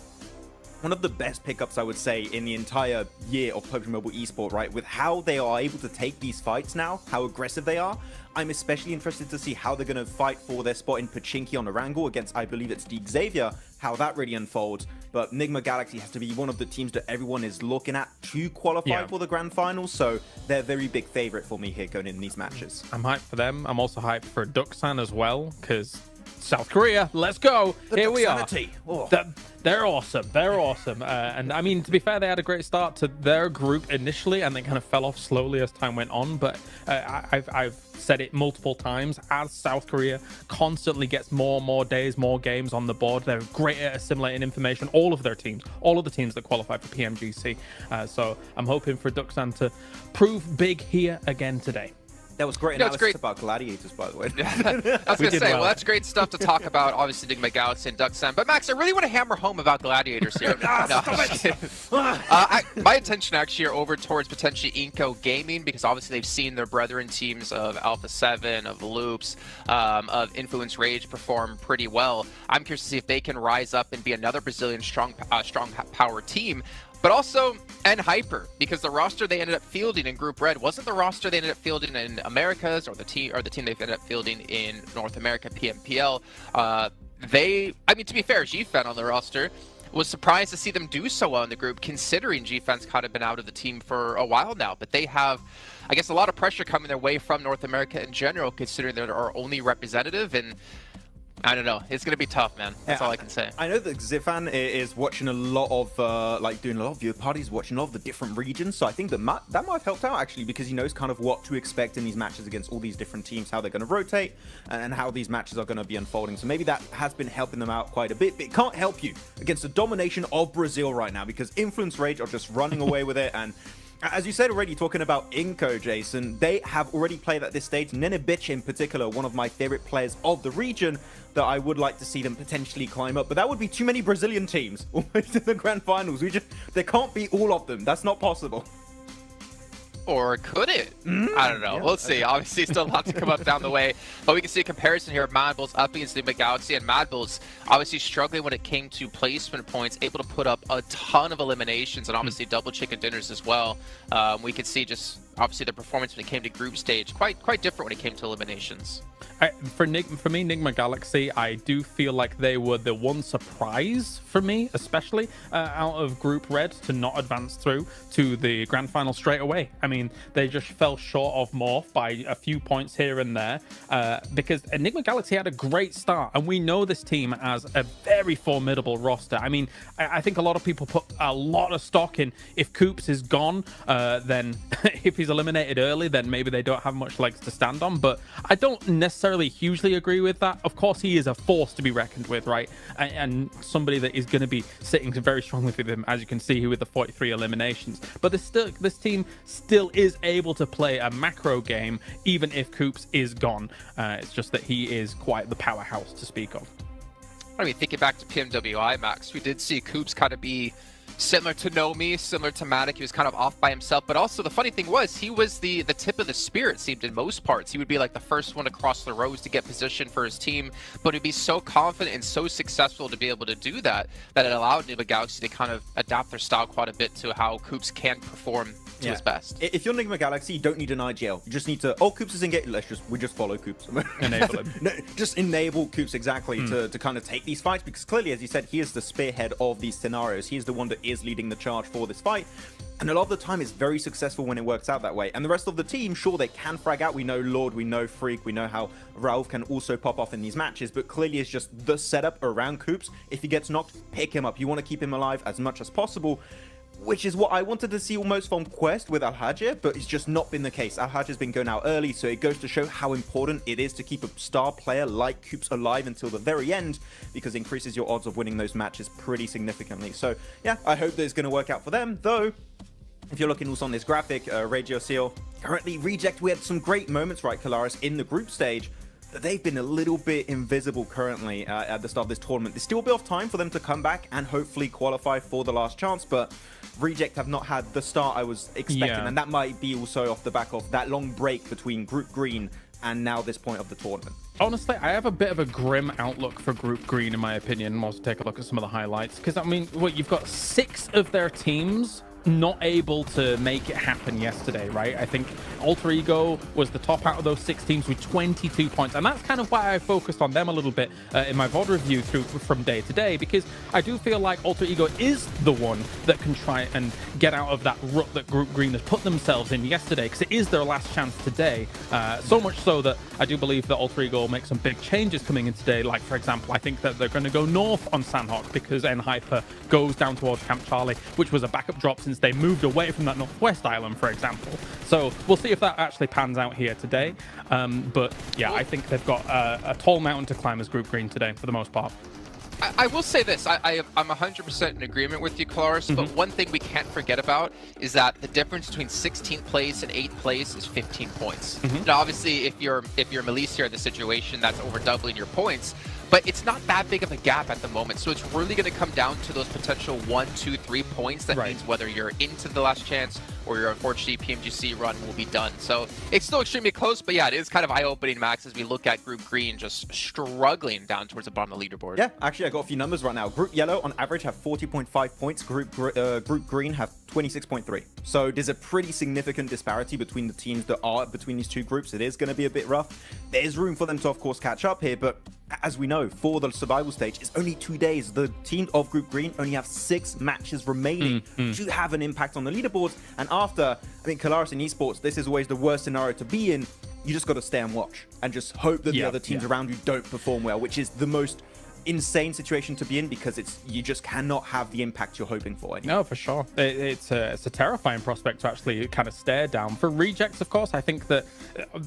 One of the best pickups, I would say, in the entire year of PUBG Mobile eSport, right? With how they are able to take these fights now, how aggressive they are. I'm especially interested to see how they're going to fight for their spot in Pachinki on the Wrangle against, I believe it's the Xavier, how that really unfolds. But Nigma Galaxy has to be one of the teams that everyone is looking at to qualify for the Grand Finals, so they're a very big favorite for me here going in these matches. I'm hyped for them. I'm also hyped for Duxan as well, because South Korea, let's go. Here we are. Oh. They're awesome. They're awesome. And I mean, to be fair, they had a great start to their group initially, and they kind of fell off slowly as time went on. But I've said it multiple times, as South Korea constantly gets more and more days, more games on the board, they're great at assimilating information. All of their teams, all of the teams that qualify for PMGC. So I'm hoping for Duxan to prove big here again today. That was great analysis about gladiators, by the way. I was going to say, well, that's great stuff to talk about, obviously, Enigma Galaxy and Duxan. But, Max, I really want to hammer home about gladiators here. My attention actually are over towards potentially Inco Gaming, because obviously they've seen their brethren teams of Alpha 7, of Loops, of Influence Rage perform pretty well. I'm curious to see if they can rise up and be another Brazilian strong power team. But also Hyper, because the roster they ended up fielding in Group Red wasn't the roster they ended up fielding in Americas, or the team they ended up fielding in North America PMPL. I mean, to be fair, GFan on the roster was surprised to see them do so well in the group, considering GFan's kind of been out of the team for a while now. But they have, I guess, a lot of pressure coming their way from North America in general, considering they're our only representative. And I don't know. It's going to be tough, man. That's all I can say. I know that Zifan is watching a lot of, doing a lot of viewer parties, watching a lot of the different regions. So I think that might have helped out, actually, because he knows kind of what to expect in these matches against all these different teams, how they're going to rotate, and how these matches are going to be unfolding. So maybe that has been helping them out quite a bit. But it can't help you against the domination of Brazil right now, because Influence Rage are just running away with it. And as you said already, talking about Inco, Jason, they have already played at this stage. Nenebich in particular, one of my favorite players of the region, that I would like to see them potentially climb up. But that would be too many Brazilian teams almost in the grand finals. There can't be all of them. That's not possible. Or could it? I don't know. Yeah, we'll see. Obviously, still a lot to come up down the way. But we can see a comparison here of Mad Bulls up against Enigma Galaxy. And Mad Bulls obviously struggling when it came to placement points, able to put up a ton of eliminations and obviously double chicken dinners as well. We could see just obviously the performance when it came to group stage quite different when it came to eliminations. For me, Enigma Galaxy, I do feel like they were the one surprise for me, especially out of Group Red, to not advance through to the grand final straight away. I mean, they just fell short of Morph by a few points here and there, because Enigma Galaxy had a great start, and we know this team as a very formidable roster. I mean, I think a lot of people put a lot of stock in if Coops is gone, then if he's eliminated early, then maybe they don't have much legs to stand on. But I don't necessarily hugely agree with that. Of course, he is a force to be reckoned with, right? And somebody that is going to be sitting very strongly with him, as you can see here with the 43 eliminations. But this team still is able to play a macro game, even if Coops is gone. It's just that he is quite the powerhouse to speak of. I mean, thinking back to PMWI, Max, we did see Coops kind of be similar to Nomi, similar to Matic. He was kind of off by himself, but also the funny thing was he was the tip of the spear, it seemed, in most parts. He would be like the first one to cross the rows to get position for his team, but he'd be so confident and so successful to be able to do that it allowed Enigma Galaxy to kind of adapt their style quite a bit to how Coops can perform to his best. If you're Enigma Galaxy, you don't need an IGL. You just need to, Coops is engaged, we just follow Coops. Enable him. No, just enable Coops, exactly, to kind of take these fights, because clearly, as you said, he is the spearhead of these scenarios. He is the one that is leading the charge for this fight, and a lot of the time it's very successful when it works out that way. And the rest of the team, sure, they can frag out. We know Lord, we know Freak, we know how Rauf can also pop off in these matches, but clearly it's just the setup around Coops. If he gets knocked, pick him up. You want to keep him alive as much as possible, which is what I wanted to see almost from Quest with Al-Hajj, but it's just not been the case. Al-Hajj has been going out early, so it goes to show how important it is to keep a star player like Coops alive until the very end, because it increases your odds of winning those matches pretty significantly. So yeah, I hope that it's going to work out for them, though. If you're looking also on this graphic, Radio Seal, currently Reject, we had some great moments, right, Kalaris, in the group stage. They've been a little bit invisible currently at the start of this tournament. There's still a bit of time for them to come back and hopefully qualify for the last chance, but Reject have not had the start I was expecting, and that might be also off the back of that long break between Group Green and now this point of the tournament. Honestly, I have a bit of a grim outlook for Group Green, in my opinion. We'll also take a look at some of the highlights, because, I mean, you've got 6 of their teams not able to make it happen yesterday, right? I think Alter Ego was the top out of those 6 teams with 22 points, and that's kind of why I focused on them a little bit in my VOD review from day to day, because I do feel like Alter Ego is the one that can try and get out of that rut that Group Green has put themselves in yesterday, because it is their last chance today. So much so that I do believe that Alter Ego will make some big changes coming in today. Like, for example, I think that they're going to go north on Sandhawk, because Hyper goes down towards Camp Charlie, which was a backup drop since they moved away from that northwest island, for example. So we'll see if that actually pans out here today. But yeah, I think they've got a tall mountain to climb as Group Green today, for the most part. I will say this, I'm 100% in agreement with you, Claris, but one thing we can't forget about is that the difference between 16th place and 8th place is 15 points. Now, obviously, if you're Melissa in the situation, that's over doubling your points, but it's not that big of a gap at the moment, so it's really going to come down to those potential 1, 2, 3 points. That means whether you're into the last chance or your unfortunately PMGC run will be done. So it's still extremely close, but yeah, it is kind of eye-opening, Max, as we look at Group Green just struggling down towards the bottom of the leaderboard. Yeah, actually, I got a few numbers right now. Group Yellow, on average, have 40.5 points. Group Green have 26.3. So there's a pretty significant disparity between the teams that are between these two groups. It is going to be a bit rough. There's room for them to, of course, catch up here, but as we know, for the survival stage, it's only 2 days. The team of Group Green only have 6 matches remaining to have an impact on the leaderboards. And after, I mean, Claris in esports, this is always the worst scenario to be in. You just got to stay and watch and just hope that the other teams around you don't perform well, which is the most insane situation to be in, because you just cannot have the impact you're hoping for anymore. No, for sure. It's a terrifying prospect to actually kind of stare down. For Rejects, of course, I think that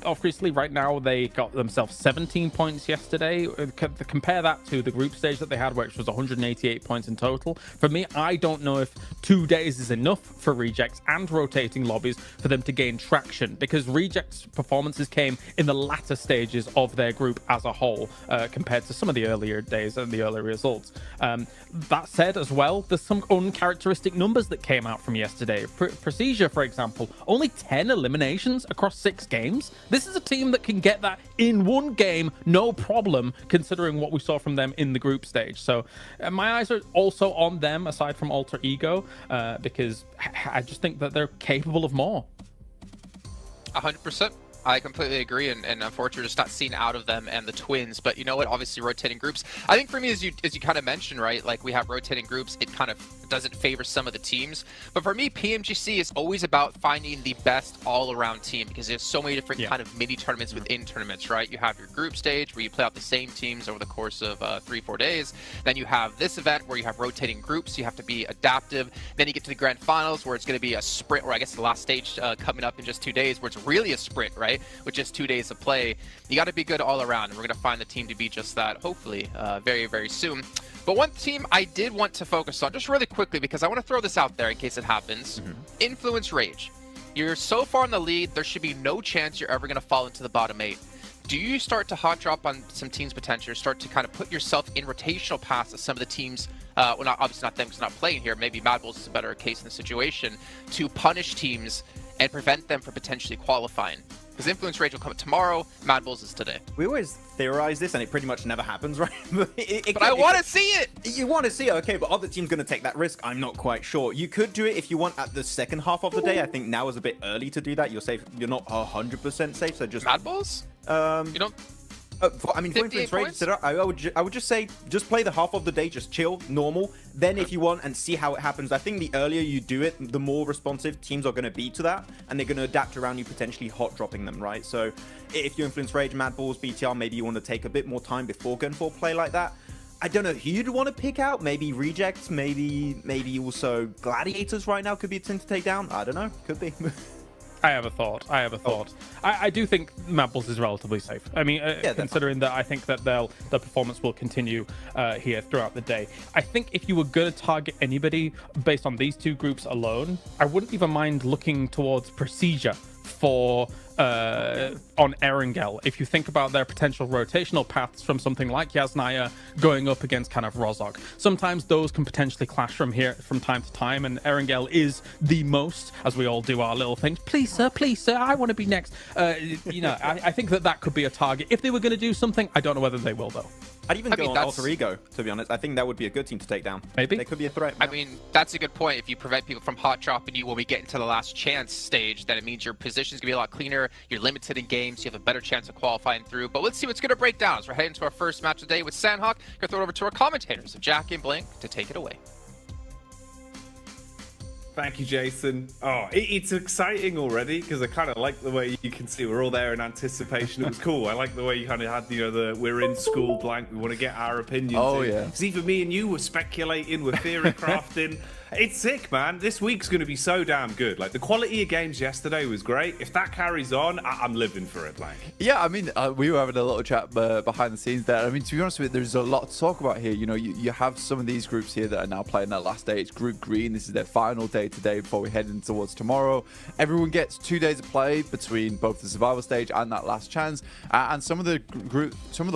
obviously right now they got themselves 17 points yesterday. Compare that to the group stage that they had, which was 188 points in total. For me, I don't know if 2 days is enough for Rejects and rotating lobbies for them to gain traction, because Rejects' performances came in the latter stages of their group as a whole, compared to some of the earlier days and the early results. That said, as well, there's some uncharacteristic numbers that came out from yesterday. Procedure, for example, only 10 eliminations across 6 games. This is a team that can get that in one game, no problem, considering what we saw from them in the group stage. So my eyes are also on them, aside from Alter Ego, because I just think that they're capable of more. 100%. I completely agree, and unfortunately just not seen out of them and the Twins. But you know what, obviously rotating groups, I think for me, as you kind of mentioned, right, like we have rotating groups, it kind of doesn't favor some of the teams. But for me, PMGC is always about finding the best all-around team, because there's so many different kind of mini tournaments within tournaments, right? You have your group stage where you play out the same teams over the course of 3-4 days. Then you have this event where you have rotating groups, you have to be adaptive. Then you get to the grand finals where it's going to be a sprint, or I guess the last stage coming up in just 2 days, where it's really a sprint, right? With just 2 days of play. You got to be good all around, and we're going to find the team to be just that, hopefully, very, very soon. But one team I did want to focus on, just really quickly, because I want to throw this out there in case it happens. Influence Rage. You're so far in the lead, there should be no chance you're ever going to fall into the bottom 8. Do you start to hot drop on some teams' potential, start to kind of put yourself in rotational paths of some of the teams, well, obviously not them because they're not playing here, maybe Mad Bulls is a better case in the situation, to punish teams and prevent them from potentially qualifying? Because Influence Rage will come tomorrow, Mad Bulls is today. We always theorize this, and it pretty much never happens, right? But I want to see it! You want to see it, okay, but other teams going to take that risk? I'm not quite sure. You could do it if you want at the second half of the day. I think now is a bit early to do that. You're safe. You're not 100% safe, so just... Mad Bulls? You don't... I mean, for Influence Rage, I would just say, just play the half of the day, just chill, normal. Then if you want, and see how it happens. I think the earlier you do it, the more responsive teams are going to be to that, and they're going to adapt around you, potentially hot dropping them, right? So if you Influence Rage, Mad Bulls, BTR, maybe you want to take a bit more time before going for a play like that. I don't know who you'd want to pick out. Maybe Rejects, maybe also Gladiators right now could be a team to take down. I don't know, could be. I have a thought. I do think Mad Bulls is relatively safe. I mean, considering that I think that their performance will continue here throughout the day. I think if you were going to target anybody based on these two groups alone, I wouldn't even mind looking towards Procedure for on Erangel. If you think about their potential rotational paths from something like Yasnaya going up against kind of Rozok, sometimes those can potentially clash from time to time, and Erangel is the most, as we all do our little things. Please sir, I want to be next. You know, I think that could be a target. If they were going to do something, I don't know whether they will though. I'd even go on Alter Ego, to be honest. I think that would be a good team to take down. Maybe. They could be a threat. I mean, that's a good point. If you prevent people from hot dropping you when we get into the last chance stage, then it means your position's going to be a lot cleaner. You're limited in games. You have a better chance of qualifying through. But let's see what's going to break down as we're heading to our first match of the day with Sandhawk. Going to throw it over to our commentators, Jack and Blink, to take it away. Thank you, Jason. Oh, it's exciting already because I kind of like the way you can see we're all there in anticipation. It was cool. I like the way you kind of had, you know, we're in school blank. We want to get our opinions. Oh, in. yeah. See, for me and you, we're speculating, we're theory crafting. It's sick, man. This week's going to be so damn good. Like, the quality of games yesterday was great. If that carries on, I'm living for it, Blank. Yeah, I mean, we were having a little chat behind the scenes there. I mean, to be honest with you, there's a lot to talk about here. You know, you have some of these groups here that are now playing their last day. It's Group Green. This is their final day today before we head in towards tomorrow. Everyone gets 2 days of play between both the survival stage and that last chance. And some of the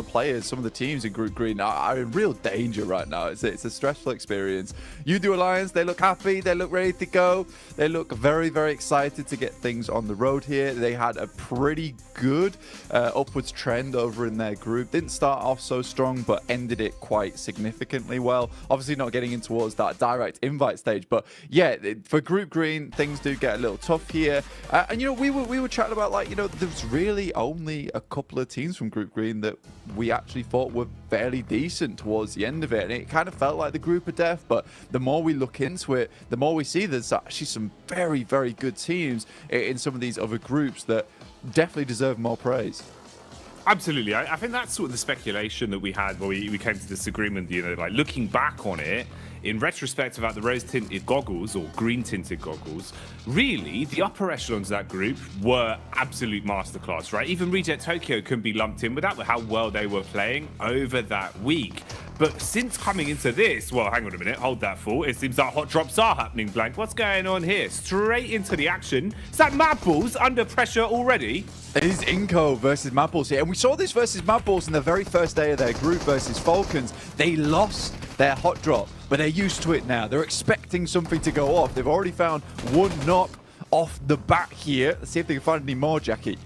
players, some of the teams in Group Green are in real danger right now. It's a stressful experience. U2 Alliance, they look happy. They look ready to go. They look very, very excited to get things on the road here. They had a pretty good upwards trend over in their group. Didn't start off so strong, but ended it quite significantly well. Obviously not getting in towards that direct invite stage, but yeah, for Group Green, things do get a little tough here. And you know, we were chatting about, like, you know, there's really only a couple of teams from Group Green that we actually thought were fairly decent towards the end of it, and it kind of felt like the group of death. But the more we look into it, the more we see there's actually some very, very good teams in some of these other groups that definitely deserve more praise. Absolutely. I think that's sort of the speculation that we had when we came to this agreement, you know, like looking back on it, in retrospect about the rose-tinted goggles or green-tinted goggles, really, the upper echelons of that group were absolute masterclass, right? Even Reject Tokyo couldn't be lumped in with that, with how well they were playing over that week. But since coming into this, well, hang on a minute, hold that thought. It seems like hot drops are happening, Blank. What's going on here? Straight into the action. Is that Mad Balls under pressure already? It is Inco versus Mad Balls here. And we saw this versus Mad Balls in the very first day of their group versus Falcons. They lost their hot drop, but they're used to it now. They're expecting something to go off. They've already found one knock off the bat here. Let's see if they can find any more, Jackie.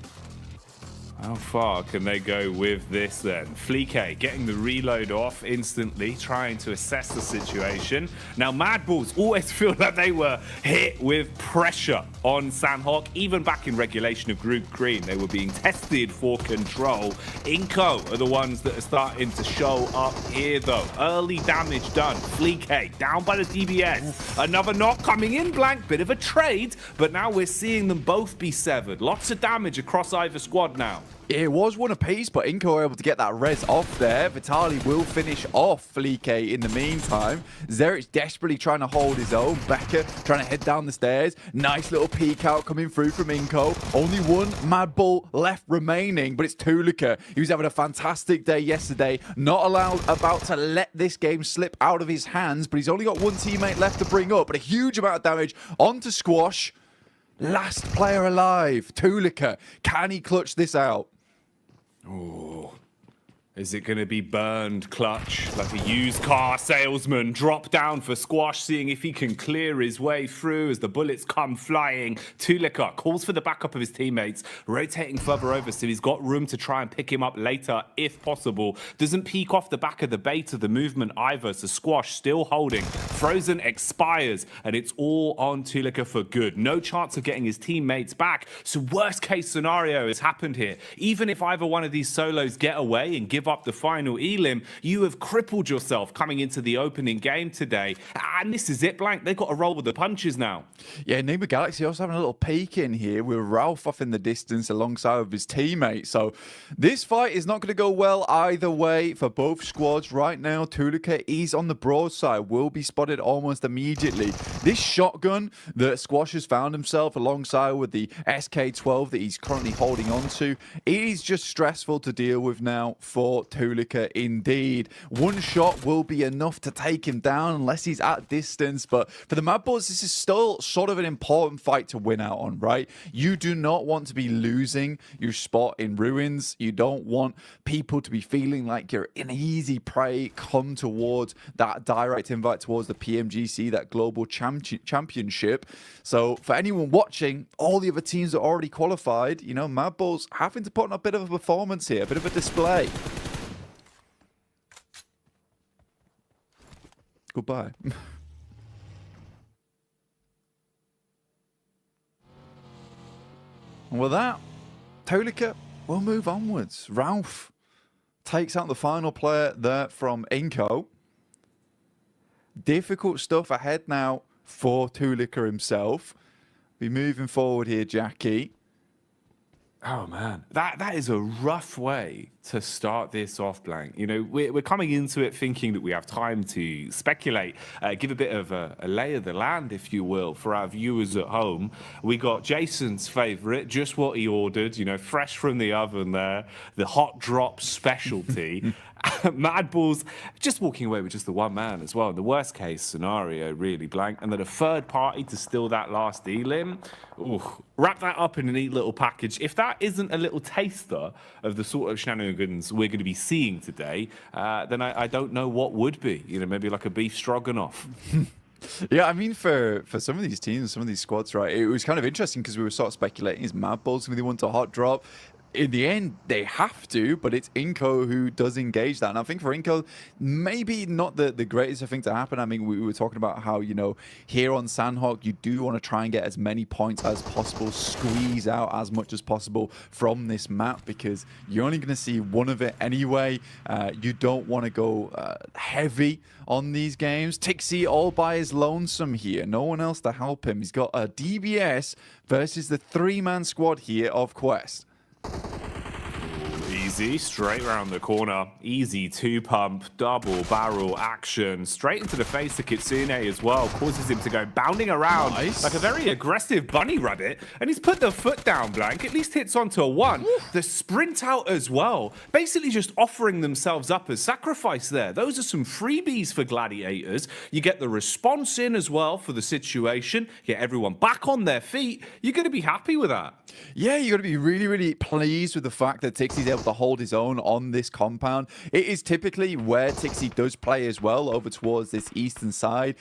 How far can they go with this then? Fleek getting the reload off instantly, trying to assess the situation. Now, Mad Balls always feel like they were hit with pressure on Sanhok. Even back in regulation of Group Green, they were being tested for control. Inco are the ones that are starting to show up here, though. Early damage done. Fleek down by the DBS. Another knock coming in, Blank. Bit of a trade, but now we're seeing them both be severed. Lots of damage across either squad now. It was one apiece, but Inco were able to get that res off there. Vitali will finish off Fleek in the meantime. Zerich desperately trying to hold his own. Becker trying to head down the stairs. Nice little peek out coming through from Inco. Only one Mad Bull left remaining, but it's Tulika. He was having a fantastic day yesterday. Not about to let this game slip out of his hands, but he's only got one teammate left to bring up, but a huge amount of damage onto Squash. Last player alive, Tulika. Can he clutch this out? Oh, is it going to be burned clutch like a used car salesman? Drop down for Squash, seeing if he can clear his way through as the bullets come flying. Tulika calls for the backup of his teammates, rotating further over so he's got room to try and pick him up later if possible. Doesn't peek off the back of the bait of the movement either, so Squash still holding. Frozen expires, and it's all on Tulika for good. No chance of getting his teammates back, so worst case scenario has happened here. Even if either one of these solos get away and give up the final elim, you have crippled yourself coming into the opening game today. And this is it, Blank. They've got to roll with the punches now. Yeah, Nima Galaxy also having a little peek in here with Ralph off in the distance alongside of his teammate. So this fight is not going to go well either way for both squads right now. Tulika is on the broadside, will be spotted almost immediately. This shotgun that Squash has found himself alongside with the SK-12 that he's currently holding on to, it is just stressful to deal with now for Tulika indeed. One shot will be enough to take him down unless he's at distance, but for the Mad Bulls, this is still sort of an important fight to win out on, right? You do not want to be losing your spot in Ruins. You don't want people to be feeling like you're an easy prey come towards that direct invite towards the PMGC, that global championship. So for anyone watching, all the other teams are already qualified. You know, Mad Bulls having to put on a bit of a performance here, a bit of a display. Goodbye. And with that, Tulika will move onwards. Ralph takes out the final player there from Inco. Difficult stuff ahead now for Tulika himself. Be moving forward here, Jackie. Oh man, that is a rough way to start this off, Blank. You know, we're coming into it thinking that we have time to speculate, give a bit of a lay of the land, if you will, for our viewers at home. We got Jason's favourite, just what he ordered, you know, fresh from the oven there, the hot drop specialty. Mad Balls just walking away with just the one man as well. The worst case scenario, really, Blank. And then a third party to steal that last elim. Ooh, wrap that up in a neat little package. If that isn't a little taster of the sort of shenanigans we're going to be seeing today, then I don't know what would be. You know, maybe like a beef stroganoff. Yeah, I mean, for some of these teams, some of these squads, right, it was kind of interesting because we were sort of speculating, is Mad Balls going to be the one to hot drop? In the end, they have to, but it's Inco who does engage that. And I think for Inco, maybe not the greatest thing to happen. I mean, we were talking about how, you know, here on Sandhawk, you do want to try and get as many points as possible, squeeze out as much as possible from this map, because you're only going to see one of it anyway. You don't want to go heavy on these games. Tixie all by his lonesome here. No one else to help him. He's got a DBS versus the three-man squad here of Quest. Easy, straight around the corner. Easy two-pump, double barrel action. Straight into the face of Kitsune as well. Causes him to go bounding around like a very aggressive bunny rabbit. And he's put the foot down, Blank. At least hits onto a one. The sprint out as well. Basically just offering themselves up as sacrifice there. Those are some freebies for Gladiators. You get the response in as well for the situation. Get everyone back on their feet. You're going to be happy with that. Yeah, you got to be really, really pleased with the fact that Tixie's able to hold his own on this compound. It is typically where Tixie does play as well, over towards this eastern side,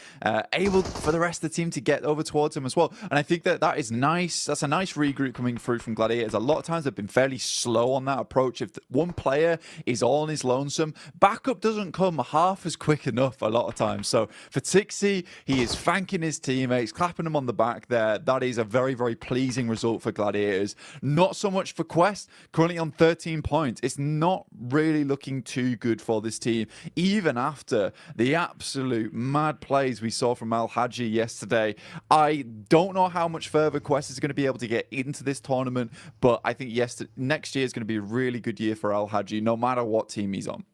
able for the rest of the team to get over towards him as well. And I think that is nice. That's a nice regroup coming through from Gladiators. A lot of times they've been fairly slow on that approach. If one player is all on his lonesome, backup doesn't come half as quick enough a lot of times. So for Tixie, he is thanking his teammates, clapping them on the back there. That is a very, very pleasing result for Gladiators. Not so much for Quest, currently on 13 points. It's not really looking too good for this team, even after the absolute mad plays we saw from Al Haji yesterday. I don't know how much further Quest is going to be able to get into this tournament, but I think next year is going to be a really good year for Al Haji, no matter what team he's on.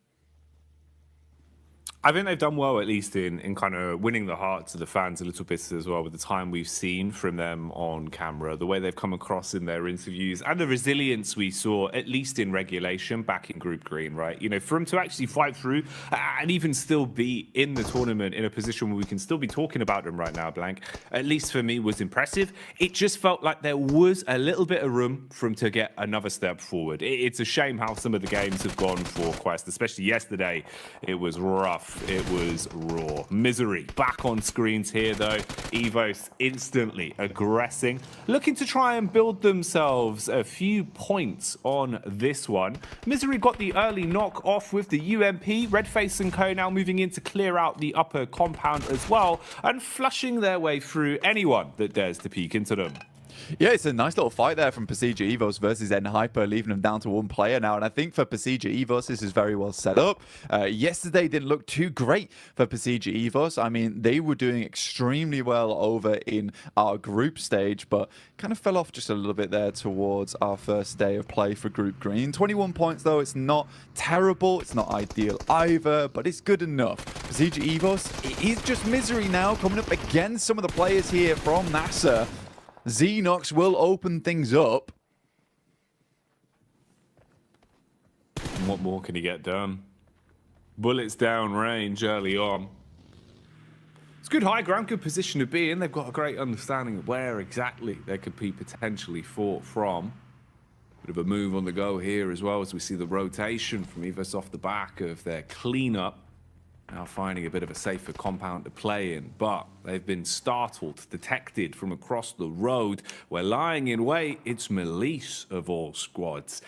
I think they've done well, at least in kind of winning the hearts of the fans a little bit as well, with the time we've seen from them on camera, the way they've come across in their interviews, and the resilience we saw, at least in regulation, back in Group Green, right? You know, for them to actually fight through and even still be in the tournament in a position where we can still be talking about them right now, Blank, at least for me, was impressive. It just felt like there was a little bit of room for them to get another step forward. It's a shame how some of the games have gone for Quest, especially yesterday. It was rough. It was raw. Misery back on screens here, though. Evos instantly aggressing, looking to try and build themselves a few points on this one. Misery got the early knock off with the UMP. Redface and Co now moving in to clear out the upper compound as well, and flushing their way through anyone that dares to peek into them. Yeah, it's a nice little fight there from Pasija Evos versus N-Hyper, leaving them down to one player now. And I think for Pasija Evos, this is very well set up. Yesterday didn't look too great for Pasija Evos. I mean, they were doing extremely well over in our group stage, but kind of fell off just a little bit there towards our first day of play for Group Green. 21 points, though. It's not terrible. It's not ideal either, but it's good enough. Pasija Evos, it is just Misery now coming up against some of the players here from NASA. Xenox will open things up. What more can he get done? Bullets down range early on. It's good high ground, good position to be in. They've got a great understanding of where exactly they could be potentially fought from. Bit of a move on the go here as well, as we see the rotation from Evos off the back of their cleanup. Now finding a bit of a safer compound to play in, but they've been startled, detected from across the road. We're lying in wait. It's Melise of all squads.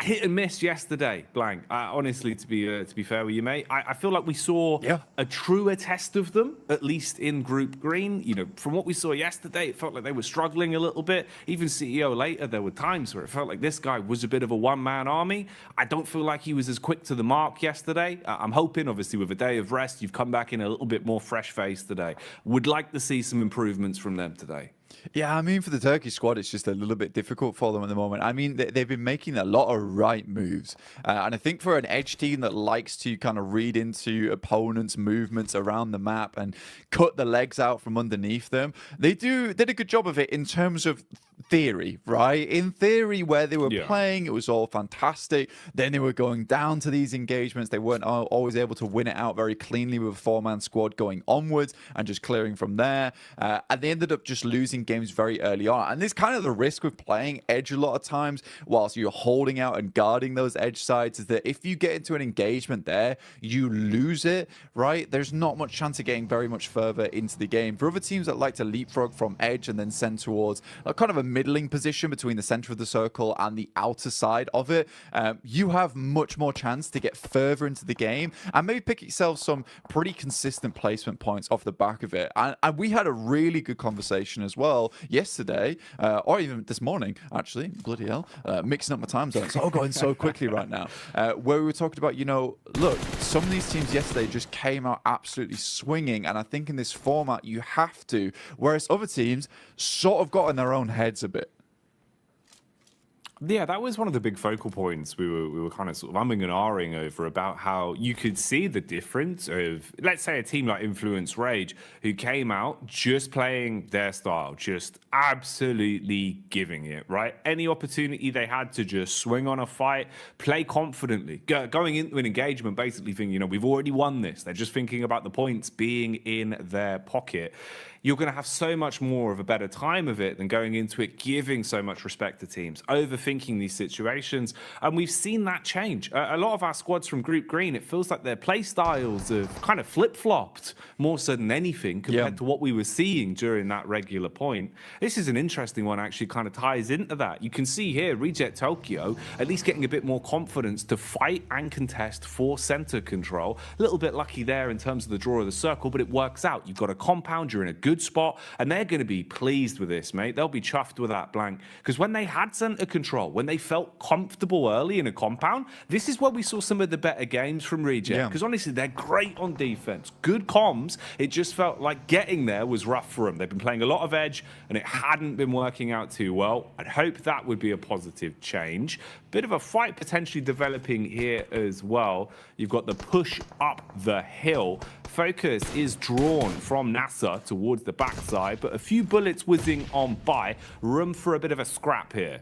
Hit and miss yesterday, Blank. Honestly, to be fair with you, mate, I feel like we saw a truer test of them, at least in Group Green. You know, from what we saw yesterday, it felt like they were struggling a little bit. Even CEO later, there were times where it felt like this guy was a bit of a one-man army. I don't feel like he was as quick to the mark yesterday. I'm hoping, obviously, with a day of rest, you've come back in a little bit more fresh-faced today. Would like to see some improvements from them today. Yeah, I mean, for the Turkish squad, it's just a little bit difficult for them at the moment. I mean, they've been making a lot of right moves. And I think for an Edge team that likes to kind of read into opponents' movements around the map and cut the legs out from underneath them, they did a good job of it in terms of theory, right? In theory, where they were playing, it was all fantastic. Then they were going down to these engagements. They weren't always able to win it out very cleanly with a four-man squad going onwards and just clearing from there. And they ended up just losing games very early on. And there's kind of the risk with playing Edge a lot of times whilst you're holding out and guarding those Edge sides is that if you get into an engagement there, you lose it, right? There's not much chance of getting very much further into the game. For other teams that like to leapfrog from Edge and then send towards a kind of a middling position between the center of the circle and the outer side of it, you have much more chance to get further into the game and maybe pick yourself some pretty consistent placement points off the back of it. And we had a really good conversation as well yesterday, or even this morning, actually, bloody hell, mixing up my time zones. It's all going so quickly right now, where we were talking about, you know, look, some of these teams yesterday just came out absolutely swinging, and I think in this format you have to, whereas other teams sort of got in their own heads a bit. Yeah, that was one of the big focal points we were kind of sort of umming and ahhing over, about how you could see the difference of, let's say, a team like Influence Rage, who came out just playing their style, just absolutely giving it, right? Any opportunity they had to just swing on a fight, play confidently, going into an engagement basically thinking, you know, we've already won this. They're just thinking about the points being in their pocket. You're going to have so much more of a better time of it than going into it giving so much respect to teams, overthinking these situations. And we've seen that change. A lot of our squads from Group Green, it feels like their play styles have kind of flip-flopped more so than anything compared to what we were seeing during that regular point. This is an interesting one, actually kind of ties into that. You can see here, Reject Tokyo at least getting a bit more confidence to fight and contest for center control. A little bit lucky there in terms of the draw of the circle, but it works out. You've got a compound, you're in a good spot, and they're going to be pleased with this, mate. They'll be chuffed with that blank, because when they had center control, when they felt comfortable early in a compound, this is where we saw some of the better games from Reject, because honestly, they're great on defense, good comms. It just felt like getting there was rough for them. They've been playing a lot of Edge, and it hadn't been working out too well. I'd hope that would be a positive change. Bit of a fight potentially developing here as well. You've got the push up the hill. Focus is drawn from NASA towards the backside, but a few bullets whizzing on by. Room for a bit of a scrap here.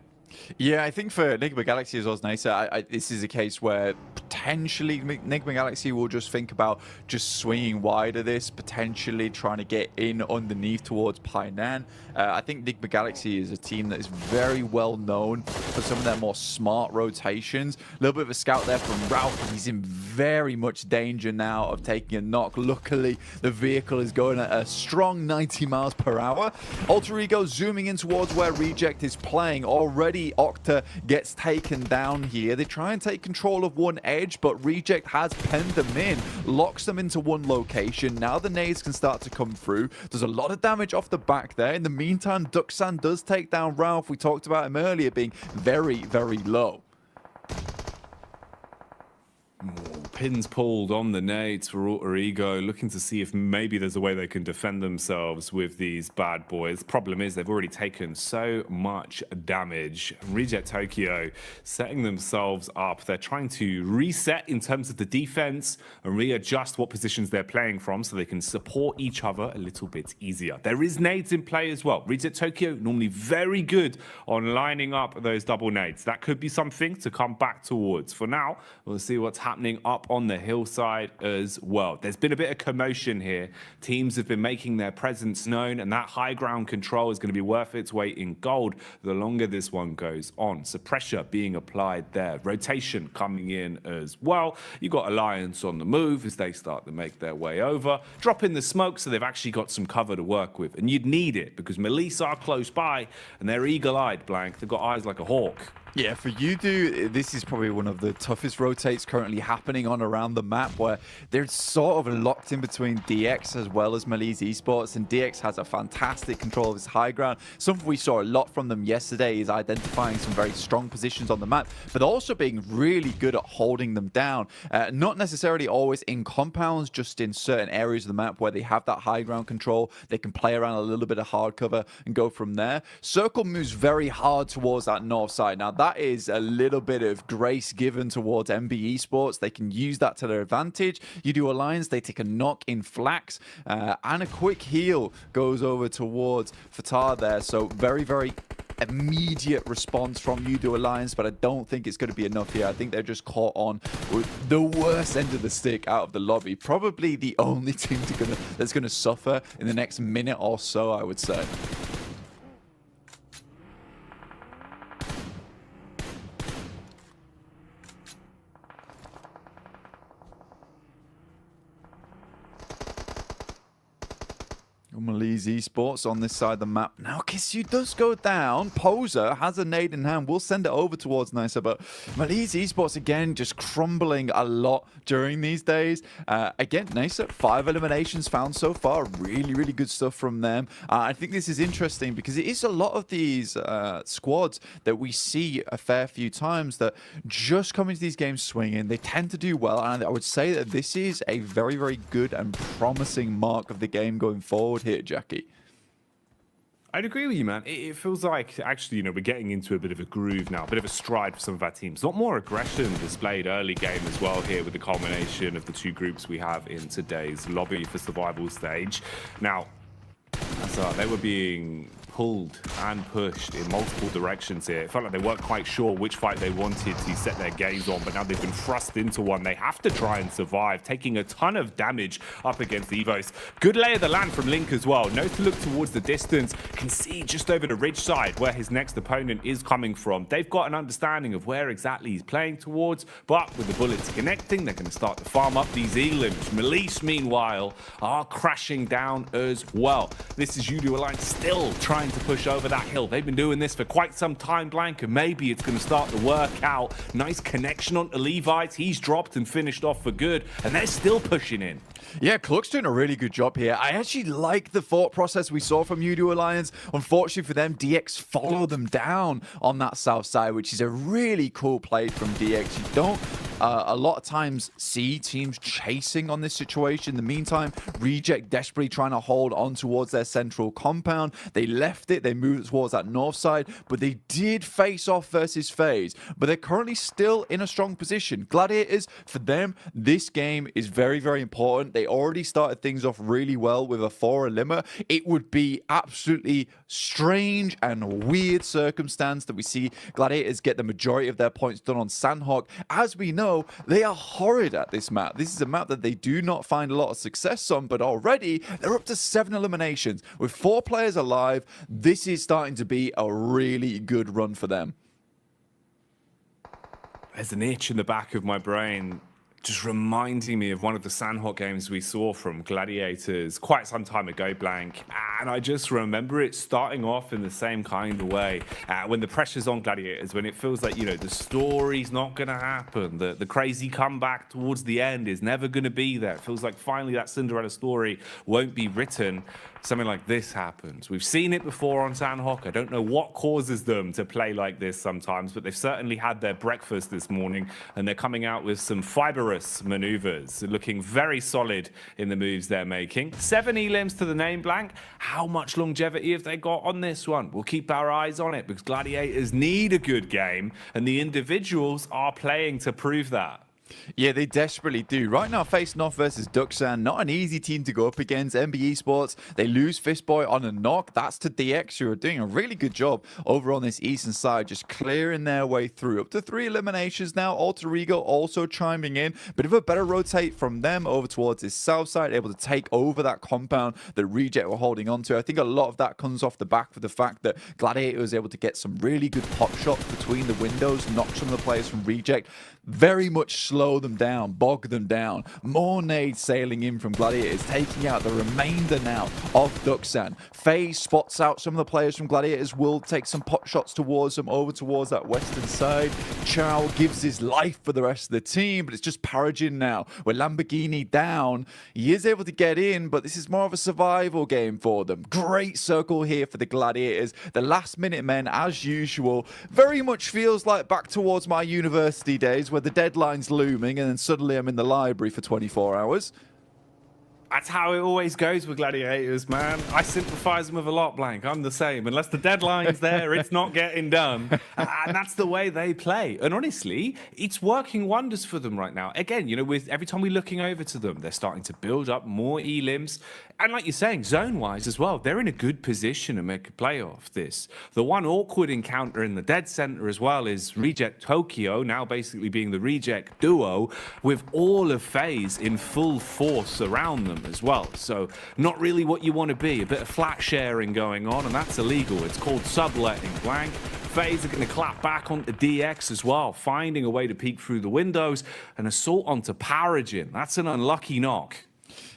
Yeah, I think for Enigma Galaxy as well as NASA, this is a case where potentially Enigma Galaxy will just think about just swinging wide of this, potentially trying to get in underneath towards Painan. I think Enigma Galaxy is a team that is very well known for some of their more smart rotations. A little bit of a scout there from Ralph. He's in very much danger now of taking a knock. Luckily, the vehicle is going at a strong 90 miles per hour. Alter Ego zooming in towards where Reject is playing. Already Octa gets taken down here. They try and take control of one edge, but Reject has penned them in, locks them into one location. Now the nades can start to come through. There's a lot of damage off the back there. In the meantime, Duxan does take down Ralph. We talked about him earlier being very, very low. Pins pulled on the nades for Alter Ego, looking to see if maybe there's a way they can defend themselves with these bad boys. Problem is, they've already taken so much damage. Reject Tokyo setting themselves up. They're trying to reset in terms of the defense and readjust what positions they're playing from so they can support each other a little bit easier. There is nades in play as well. Reject Tokyo normally very good on lining up those double nades. That could be something to come back towards. For now, we'll see what's happening up on the hillside as well. There's been a bit of commotion here. Teams have been making their presence known, and that high ground control is going to be worth its weight in gold the longer this one goes on. So pressure being applied there. Rotation coming in as well. You've got Alliance on the move as they start to make their way over. Drop in the smoke so they've actually got some cover to work with. And you'd need it because Melissa are close by and they're eagle-eyed, Blank. They've got eyes like a hawk. Yeah, for Udo, this is probably one of the toughest rotates currently happening on around the map, where they're sort of locked in between DX as well as Malise Esports, and DX has a fantastic control of his high ground. Something we saw a lot from them yesterday is identifying some very strong positions on the map, but also being really good at holding them down. Not necessarily always in compounds, just in certain areas of the map where they have that high ground control. They can play around a little bit of hard cover and go from there. Circle moves very hard towards that north side. Now, that is a little bit of grace given towards MB Esports. They can use that to their advantage. Udo Alliance, they take a knock in Flax, and a quick heal goes over towards Fatah there. So very, very immediate response from Udo Alliance, but I don't think it's going to be enough here. I think they're just caught on with the worst end of the stick out of the lobby. Probably the only team that's going to suffer in the next minute or so, I would say. Malise Esports on this side of the map. Now, Kissu does go down. Poser has a nade in hand. We'll send it over towards Nisa, but Malise Esports, again, just crumbling a lot during these days. Again, Nisa, 5 eliminations found so far. Really, really good stuff from them. I think this is interesting because it is a lot of these squads that we see a fair few times that just come into these games swinging. They tend to do well, and I would say that this is a very, very good and promising mark of the game going forward here, Jackie. I'd agree with you, man. It feels like, actually, you know, we're getting into a bit of a groove now, a bit of a stride for some of our teams. A lot more aggression displayed early game as well here with the culmination of the 2 groups we have in today's lobby for survival stage. Now, they were being pulled and pushed in multiple directions here. It felt like they weren't quite sure which fight they wanted to set their gaze on, but now they've been thrust into one. They have to try and survive, taking a ton of damage up against Evos. Good lay of the land from Link as well. Knows to look towards the distance, can see just over the ridge side where his next opponent is coming from. They've got an understanding of where exactly he's playing towards, but with the bullets connecting, they're going to start to farm up these elims. Malise, meanwhile, are crashing down as well. This is Udo Alliance still trying to push over that hill. They've been doing this for quite some time, Blank, and maybe it's going to start to work out. Nice connection onto Levites. He's dropped and finished off for good, and they're still pushing in. Yeah, Cluck's doing a really good job here. I actually like the thought process we saw from Udo Alliance. Unfortunately for them, DX follow them down on that south side, which is a really cool play from DX. You don't a lot of times see teams chasing on this situation. In the meantime, Reject desperately trying to hold on towards their central compound. They left it. They moved towards that north side, but they did face off versus FaZe. But they're currently still in a strong position. Gladiators, for them, this game is very, very important. They already started things off really well with a 4 eliminer. It would be absolutely strange and weird circumstance that we see Gladiators get the majority of their points done on Sandhawk. As we know, they are horrid at this map. This is a map that they do not find a lot of success on, but already they're up to 7 eliminations. With 4 players alive, this is starting to be a really good run for them. There's an itch in the back of my brain just reminding me of one of the Sandhawk games we saw from Gladiators quite some time ago, Blank. And I just remember it starting off in the same kind of way. When the pressure's on Gladiators, when it feels like, you know, the story's not going to happen, the crazy comeback towards the end is never going to be there. It feels like finally that Cinderella story won't be written. Something like this happens. We've seen it before on Sandhawk. I don't know what causes them to play like this sometimes, but they've certainly had their breakfast this morning, and they're coming out with some fibrous maneuvers, looking very solid in the moves they're making. 7 elims to the name, Blank. How much longevity have they got on this one? We'll keep our eyes on it because Gladiators need a good game, and the individuals are playing to prove that. Yeah, they desperately do. Right now, facing off versus Duxan, not an easy team to go up against. MB Esports, they lose Fistboy on a knock. That's to DX, who are doing a really good job over on this eastern side, just clearing their way through. Up to 3 eliminations now. Alter Ego also chiming in. Bit of a better rotate from them over towards this south side, able to take over that compound that Reject were holding on to. I think a lot of that comes off the back of the fact that Gladiator was able to get some really good pop shots between the windows, knock some of the players from Reject very much slow slow them down, bog them down. More nades sailing in from Gladiators, taking out the remainder now of Duxan. FaZe spots out some of the players from Gladiators, will take some pot shots towards them, over towards that western side. Chow gives his life for the rest of the team, but it's just Paragin now. With Lamborghini down, he is able to get in, but this is more of a survival game for them. Great circle here for the Gladiators. The last minute men, as usual, very much feels like back towards my university days where the deadline's looming and then suddenly I'm in the library for 24 hours. That's how it always goes with Gladiators, man. I sympathize them with a lot, Blank. I'm the same. Unless the deadline's there, it's not getting done. And that's the way they play. And honestly, it's working wonders for them right now. Again, you know, with every time we're looking over to them, they're starting to build up more elims. And like you're saying, zone-wise as well, they're in a good position to make a play off this. The one awkward encounter in the dead center as well is Reject Tokyo, now basically being the Reject duo, with all of FaZe in full force around them as well. So not really what you want to be. A bit of flat sharing going on, and that's illegal. It's called subletting, Blank. FaZe are going to clap back onto DX as well, finding a way to peek through the windows. An assault onto Paragin. That's an unlucky knock.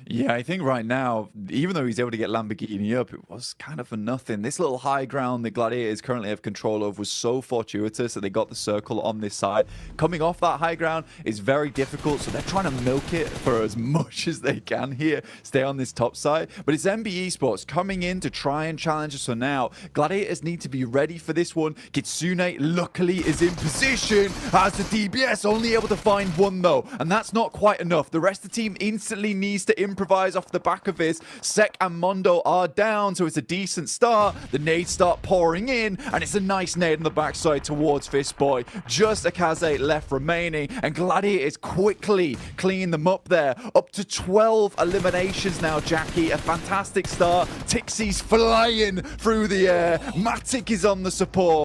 Yeah, I think right now, even though he's able to get Lamborghini up, it was kind of for nothing. This little high ground the Gladiators currently have control of was so fortuitous that they got the circle on this side. Coming off that high ground is very difficult, so they're trying to milk it for as much as they can here, stay on this top side. But it's MB Esports coming in to try and challenge us. So now, Gladiators need to be ready for this one. Kitsune luckily is in position as the DBS, only able to find one though, and that's not quite enough. The rest of the team instantly needs to improvise off the back of this. Sek and Mondo are down, so it's a decent start. The nades start pouring in, and it's a nice nade on the backside towards Fistboy. Just Akaze left remaining, and Gladiators quickly clean them up there. Up to 12 eliminations now, Jackie. A fantastic start. Tixie's flying through the air. Matic is on the support.